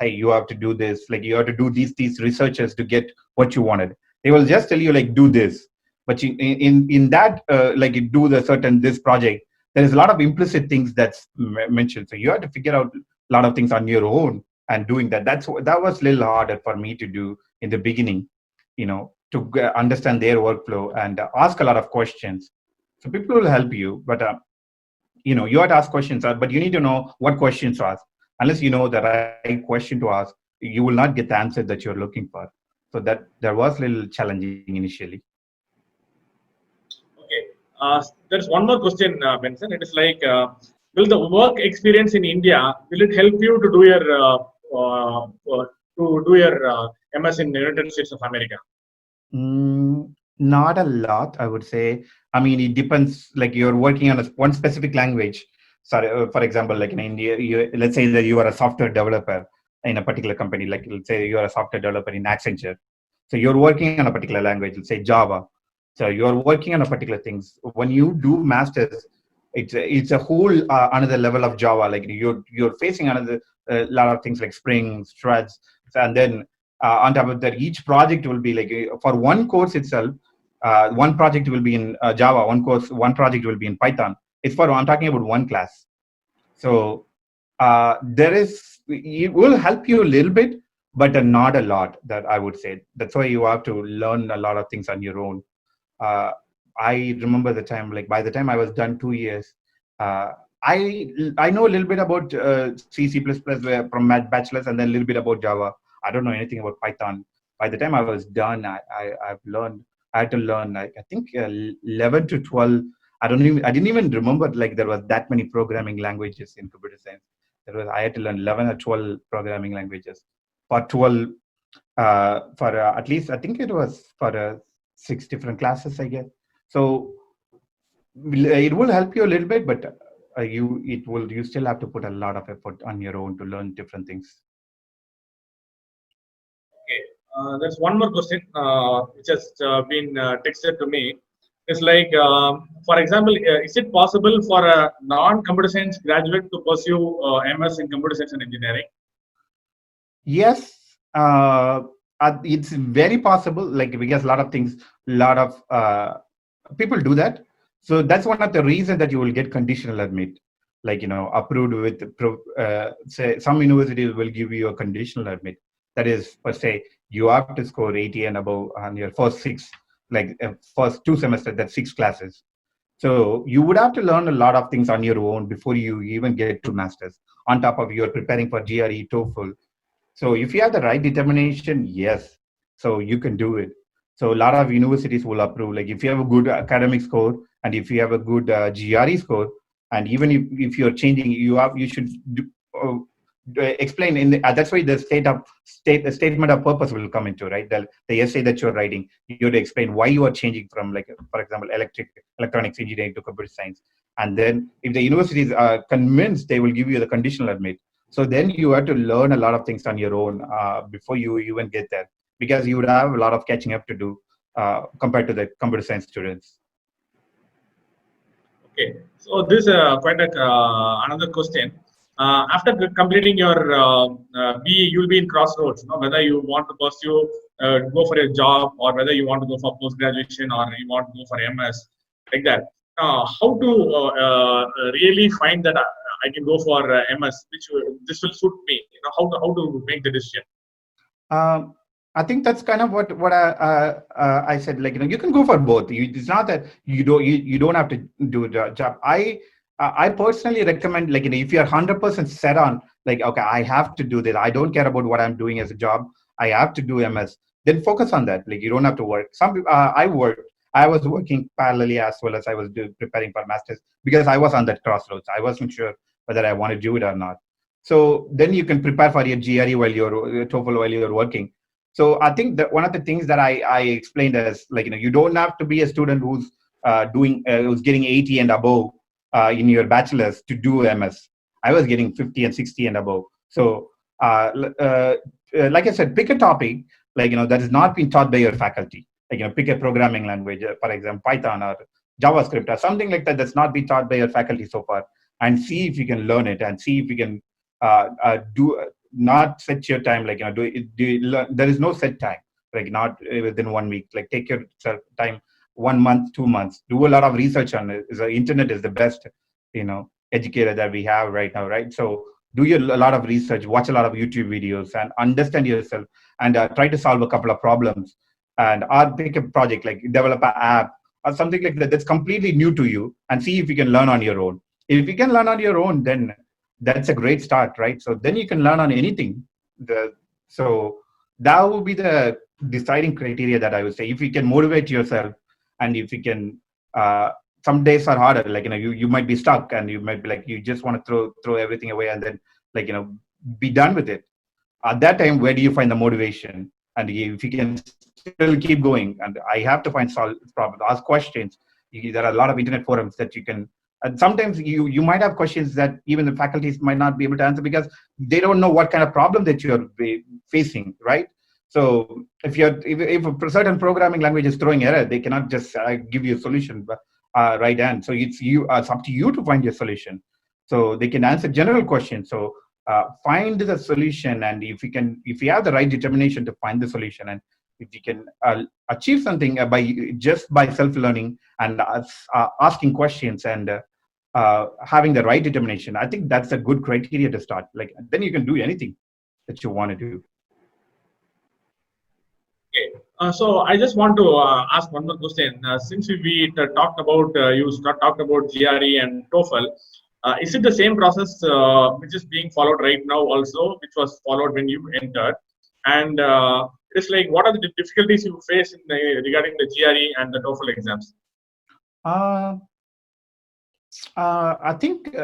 hey, you have to do this. You have to do these researches to get what you wanted. They will just tell you do this. But in that you do this project, there is a lot of implicit things that's mentioned. So you have to figure out a lot of things on your own, and doing that. That was a little harder for me to do in the beginning, to understand their workflow and ask a lot of questions. So people will help you, but you have to ask questions, but you need to know what questions to ask. Unless you know the right question to ask, you will not get the answer that you're looking for. So that was a little challenging initially. Okay. There's one more question, Benson. It is like, will the work experience in India, will it help you to do your MS in the United States of America? Not a lot, I would say. I mean, it depends. Like you're working on one specific language. So, for example, like in India, let's say that you are a software developer in a particular company. Like let's say you are a software developer in Accenture. So you're working on a particular language, let's say Java. So you're working on a particular things. When you do masters, it's a whole another level of Java. Like you're facing another lot of things like Spring, Struts, and then on top of that, each project will be like for one course itself. One project will be in Java. One project will be in Python. I'm talking about one class. So it will help you a little bit, but not a lot. That I would say. That's why you have to learn a lot of things on your own. I remember the time, like by the time I was done 2 years, I know a little bit about C++ from my bachelor's, and then a little bit about Java. I don't know anything about Python. By the time I was done, I had to learn. I think 11 to 12. I didn't even remember like there was that many programming languages in computer science. I had to learn 11 or 12 programming languages for 12 for at least I think it was for 6 different classes, I guess. So it will help you a little bit, but you still have to put a lot of effort on your own to learn different things. Okay, there's one more question which has been texted to me. It's like, for example, is it possible for a non-computer science graduate to pursue MS in computer science and engineering? Yes, it's very possible. Like because a lot of people do that. So that's one of the reasons that you will get conditional admit, like approved with say some universities will give you a conditional admit. That is, per se, you have to score 80 and above on your first first 2 semesters, that's 6 classes. So you would have to learn a lot of things on your own before you even get to masters. On top of you're preparing for GRE, TOEFL. So if you have the right determination, yes, so you can do it. So a lot of universities will approve. Like if you have a good academic score and if you have a good GRE score, and even if you're changing, you should explain that's why the statement of purpose will come into, right? The essay that you're writing, you have to explain why you are changing from, like, for example, electronics engineering to computer science. And then if the universities are convinced, they will give you the conditional admit. So then you have to learn a lot of things on your own before you even get there, because you would have a lot of catching up to do compared to the computer science students. Okay, so this is quite another question. After completing your BE, you'll be in crossroads. Whether you want to pursue, go for a job, or whether you want to go for post graduation, or you want to go for MS, like that. How to really find that I can go for MS, this will suit me? How to make the decision? I think that's kind of what I said. Like you can go for both. It's not that you don't have to do the job. I personally recommend, like, if you're 100% set on, like, okay, I have to do this. I don't care about what I'm doing as a job. I have to do MS. Then focus on that. Like, you don't have to work. Some people, I was working parallelly as well as I was preparing for masters, because I was on that crossroads. I wasn't sure whether I want to do it or not. So then you can prepare for your GRE while your TOEFL while you're working. So I think that one of the things that I explained is, like, you don't have to be a student who's getting 80 and above in your bachelor's to do MS. I was getting 50 and 60 and above. So like I said, pick a topic, like, that is not being taught by your faculty. Like, pick a programming language, for example, Python or JavaScript or something like that that's not been taught by your faculty so far, and see if you can learn it, and see if you can not set your time, like, there is no set time, like not within 1 week. Like, take your time, 1 month, 2 months, do a lot of research on it. The internet is the best, educator that we have right now, right? So do a lot of research, watch a lot of YouTube videos, and understand yourself, and try to solve a couple of problems, and or pick a project, like develop an app, or something like that that's completely new to you, and see if you can learn on your own. If you can learn on your own, then that's a great start, right? So then you can learn on anything. So that would be the deciding criteria that I would say. If you can motivate yourself, and if you can, some days are harder. Like, you might be stuck, and you might be like, you just want to throw everything away, and then, like, be done with it. At that time, where do you find the motivation? And if you can still keep going, and I have to find solve problems, ask questions. There are a lot of internet forums that you can. And sometimes you might have questions that even the faculties might not be able to answer, because they don't know what kind of problem that you're facing, right? So if a certain programming language is throwing error, they cannot just give you a solution right hand. So it's up to you to find your solution. So they can answer general questions. So find the solution, and if you have the right determination to find the solution, and if you can achieve something by self-learning and asking questions, and having the right determination, I think that's a good criteria to start. Like, then you can do anything that you want to do. Okay. So I just want to ask one more question. Since we talked about talked about GRE and TOEFL, is it the same process which is being followed right now also, which was followed when you entered? And it's like, what are the difficulties you face regarding the GRE and the TOEFL exams? I think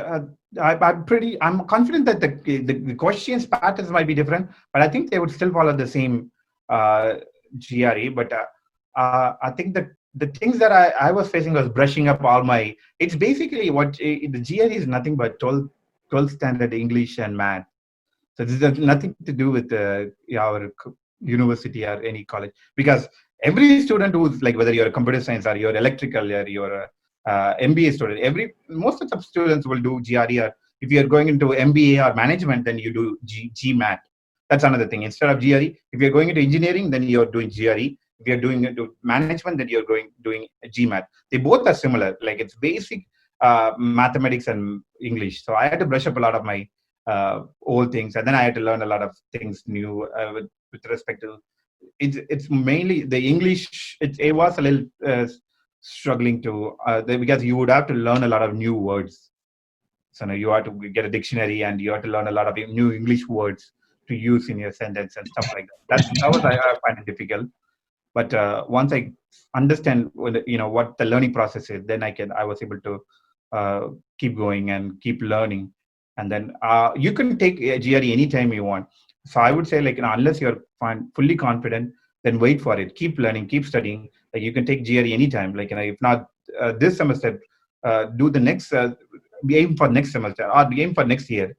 I'm confident that the questions patterns might be different, but I think they would still follow the same GRE. But I think that the things that I was facing was brushing up it's basically what the GRE is nothing but 12th standard English and math. So this has nothing to do with our university or any college, because every student who's like, whether you're a computer science or you're electrical or you're MBA student, most of the students will do GRE, or if you're going into MBA or management, then you do GMAT. That's another thing. Instead of GRE, if you're going into engineering, then you're doing GRE. If you're doing into management, then you're doing GMAT. They both are similar. Like, it's basic mathematics and English. So I had to brush up a lot of my old things, and then I had to learn a lot of things new with respect to it's mainly the English. It was a little struggling to because you would have to learn a lot of new words. So now you have to get a dictionary, and you have to learn a lot of new English words to use in your sentence and stuff like that. That was I find it difficult. But once I understand what the learning process is, then I was able to keep going and keep learning. And then you can take a GRE anytime you want. So I would say, like, unless you're fully confident, then wait for it. Keep learning, keep studying. Like, you can take GRE anytime. Like, if not this semester, do the next. Aim for next semester or aim for next year.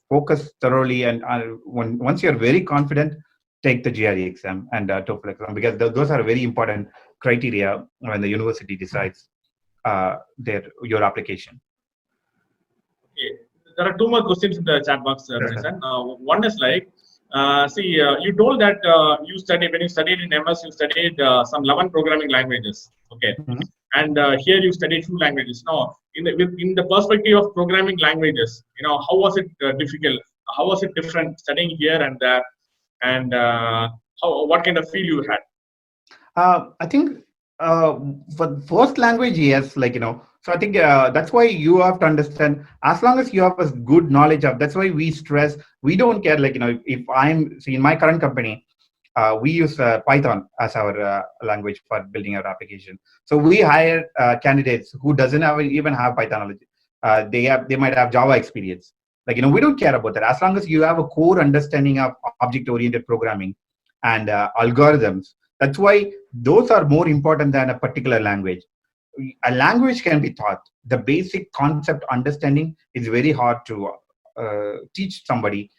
Focus thoroughly, and once you're very confident, take the GRE exam and TOEFL exam, because those are very important criteria when the university decides your application. Okay. There are two more questions in the chat box, one is like, you told that when you studied in MS, you studied some 11 programming languages. Okay. Mm-hmm. And here you studied 2 languages. Now, in the perspective of programming languages, how was it difficult? How was it different studying here and there? And what kind of feel you had? I think for the first language, yes, so I think that's why you have to understand, as long as you have a good knowledge of, that's why we stress, we don't care, if in my current company, we use Python as our language for building our application. So we hire candidates who doesn't even have Python knowledge. They might have Java experience. We don't care about that. As long as you have a core understanding of object-oriented programming and algorithms, that's why those are more important than a particular language. A language can be taught. The basic concept understanding is very hard to teach somebody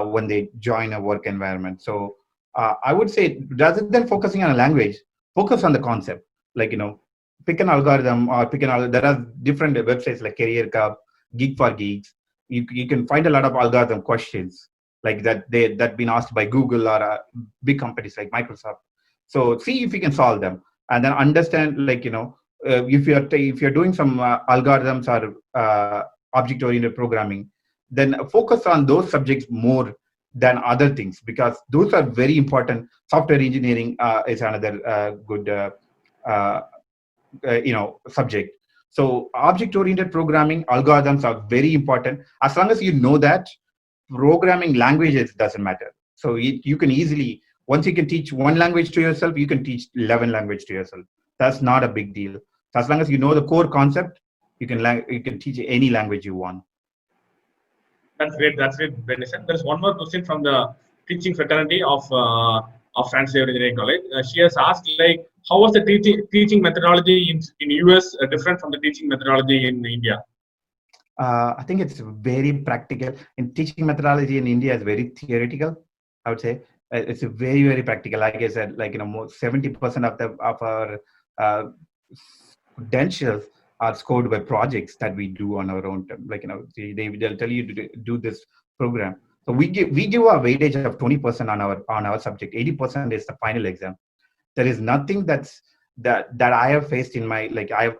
when they join a work environment. So I would say, rather than focusing on a language, focus on the concept. Pick an algorithm or there are different websites like Career Cup, Geek for Geeks. You can find a lot of algorithm questions like that been asked by Google or big companies like Microsoft. So see if you can solve them, and then understand, if you're doing some algorithms or object-oriented programming, then focus on those subjects more than other things, because those are very important. Software engineering is another good subject. So object-oriented programming algorithms are very important. As long as you know that, programming languages doesn't matter. So you can easily, once you can teach one language to yourself, you can teach 11 languages to yourself. That's not a big deal. So as long as you know the core concept, you can teach any language you want. That's great. That's great, Benison. There's one more question from the teaching fraternity of Francis Xavier Engineering College. She has asked, like, how was the teaching methodology in US different from the teaching methodology in India? I think it's very practical. In teaching methodology in India is very theoretical, I would say. It's very, very practical. Like I said, 70% of our credentials are scored by projects that we do on our own. They'll tell you to do this program. So we give a weightage of 20% on our subject. 80% is the final exam. There is nothing that I have faced in my, I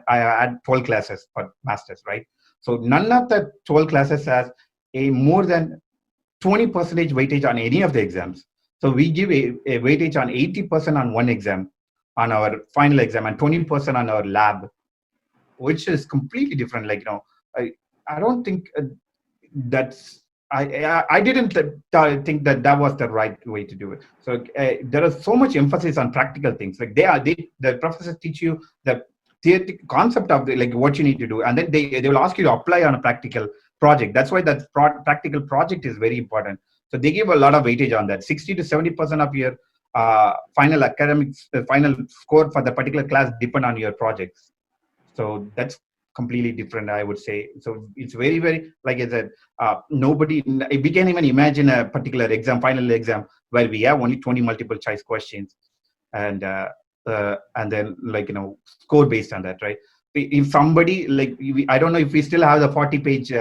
had 12 classes for masters, right? So none of the 12 classes has a more than 20% weightage on any of the exams. So we give a weightage on 80% on one exam, on our final exam, and 20% on our lab, which is completely different. I don't think I didn't think that was the right way to do it. So there is so much emphasis on practical things. The professors teach you the theoretical concept of what you need to do, and then they will ask you to apply on a practical project. That's why that practical project is very important. So they give a lot of weightage on that. 60 to 70% of your final academics, final score for the particular class depend on your projects. So that's completely different, I would say. So it's very, very, like I said, we can't even imagine a particular exam, final exam, where we have only 20 multiple choice questions and then score based on that, right? If somebody, I don't know if we still have the 40-page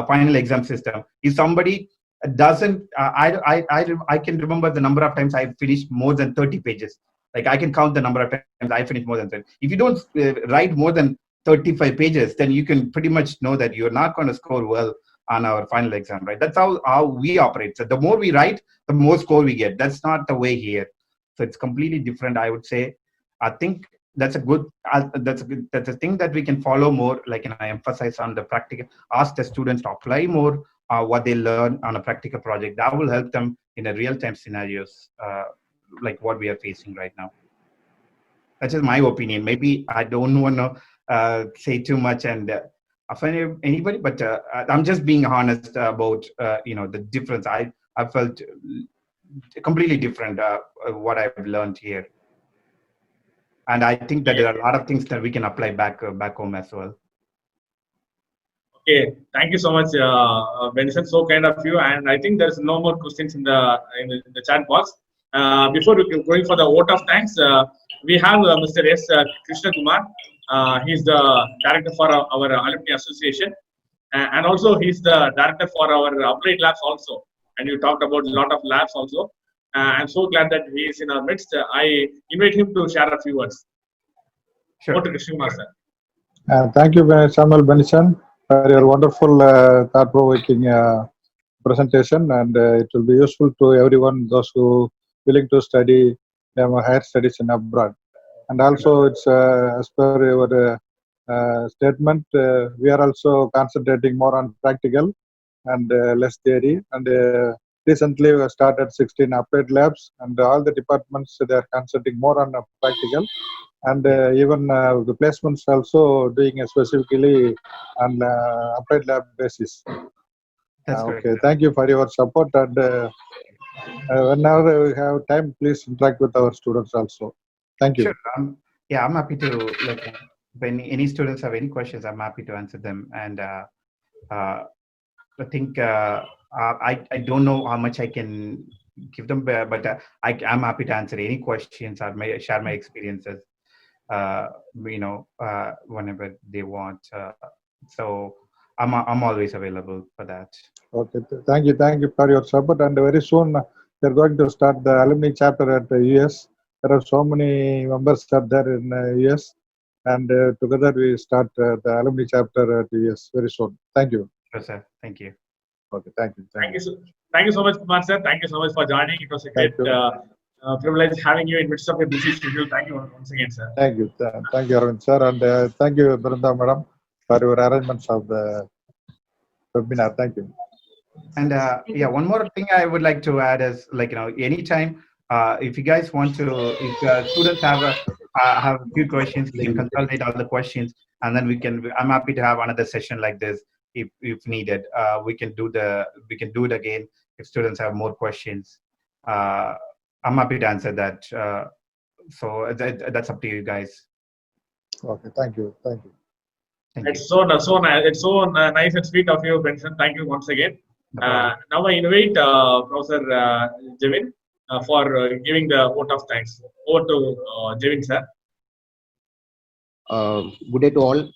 final exam system. If somebody doesn't, I can remember the number of times I finished more than 30 pages. I can count the number of times I finished more than 30. If you don't write more than 35 pages, then you can pretty much know that you're not going to score well on our final exam, right? That's how we operate. So the more we write, the more score we get. That's not the way here. So it's completely different, I would say. I think that's a thing that we can follow more. I emphasize on the practical, ask the students to apply more what they learn on a practical project. That will help them in a real-time scenarios like what we are facing right now. That's just my opinion. Maybe I don't want to say too much and offend anybody, but I'm just being honest about the difference. I felt completely different what I've learned here, and I think that there are a lot of things that we can apply back home as well. Okay, thank you so much, Benson. So kind of you. And I think there's no more questions in the chat box. Before going for the vote of thanks, we have Mr. S. Krishna Kumar. He's the director for our alumni association, and also he's the director for our applied labs also. And you talked about a lot of labs also. I'm so glad that he is in our midst. I invite him to share a few words. Sure. Over to Krishna Kumar, sir. Thank you, Samuel Benison, for your wonderful, thought-provoking presentation, and it will be useful to everyone, those who willing to study higher studies in abroad. And also, it's as per your statement, we are also concentrating more on practical and less theory. And recently, we have started 16 applied labs, and all the departments, they are concentrating more on practical. And even the placements also doing specifically on applied lab basis. That's okay, great. Thank you for your support. And whenever we have time, please interact with our students also. Thank you. Sure. I'm happy to, when any students have any questions, I'm happy to answer them. And I think I don't know how much I can give them, but I'm happy to answer any questions. I share my experiences, whenever they want. So I'm always available for that. Okay, thank you for your support. And very soon we're going to start the alumni chapter at the US. There are so many members are there in US, and together we start the alumni chapter at the US very soon. Thank you. Sure, sir. Thank you. Okay, thank you. Thank you so much, Kumar sir. Thank you so much for joining. It was a great privilege having you in midst of a busy schedule. Thank you once again, sir. Thank you. Thank you, Arvind sir. And thank you, Brinda madam, for your arrangements of the webinar. Thank you. And yeah, one more thing I would like to add is, like, anytime if you guys want to, if students have a few questions, we can consolidate all the questions, and then I'm happy to have another session like this if needed. We can do it again if students have more questions. I'm happy to answer that. So that's up to you guys. Okay, thank you. Thank you. It's so nice. It's so nice and sweet of you, Benson. Thank you once again. Now I invite Professor Jevin for giving the vote of thanks. Over to Jevin, sir. Good day to all.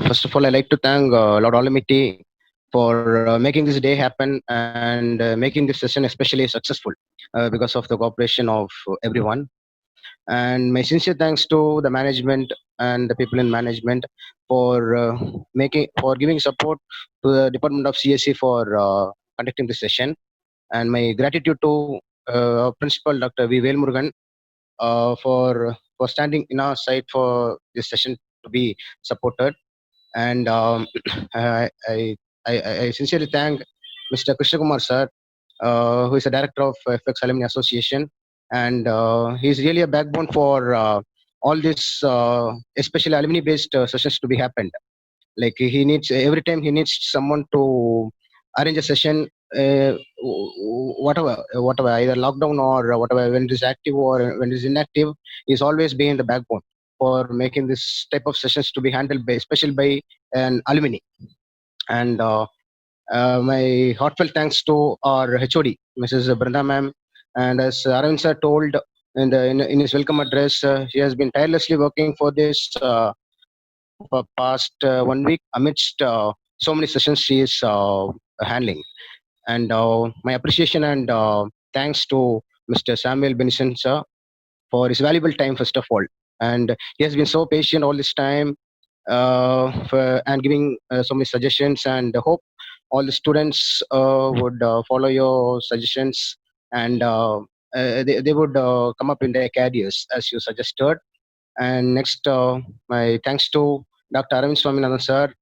First of all, I'd like to thank Lord Almighty for making this day happen and making this session especially successful because of the cooperation of everyone. And my sincere thanks to the management and the people in management for giving support to the Department of CSE for conducting this session. And my gratitude to Principal Dr. V. Velmurugan for standing in our side for this session to be supported. And I sincerely thank Mr. Krishna Kumar sir, who is the director of FX Alumni Association, and he's really a backbone for all this, especially alumni-based sessions to be happened. Like, he needs, every time he needs someone to arrange a session, whatever, either lockdown or whatever, when it is active or when it is inactive, he's always been the backbone for making this type of sessions to be handled by, especially by an alumni. And my heartfelt thanks to our HOD, Mrs. Brinda ma'am. And as Arvind sir told in his welcome address, she has been tirelessly working for this for past 1 week amidst so many sessions she is handling. And my appreciation and thanks to Mr. Samuel Benson sir for his valuable time, first of all. And he has been so patient all this time and giving so many suggestions, and hope all the students would follow your suggestions, and they would come up in their careers as you suggested. And next, my thanks to Dr. Aravind Swaminathan sir,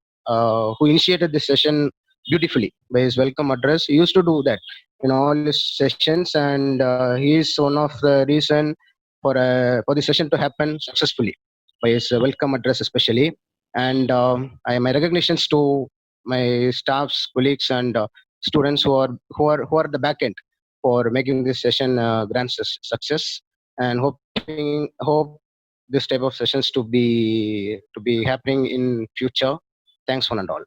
who initiated this session beautifully by his welcome address. He used to do that in all his sessions, and he is one of the reason for the session to happen successfully by his welcome address especially. And my recognitions to my staffs, colleagues, and students who are at the back end for making this session grand success, and hope this type of sessions to be happening in future. Thanks one and all.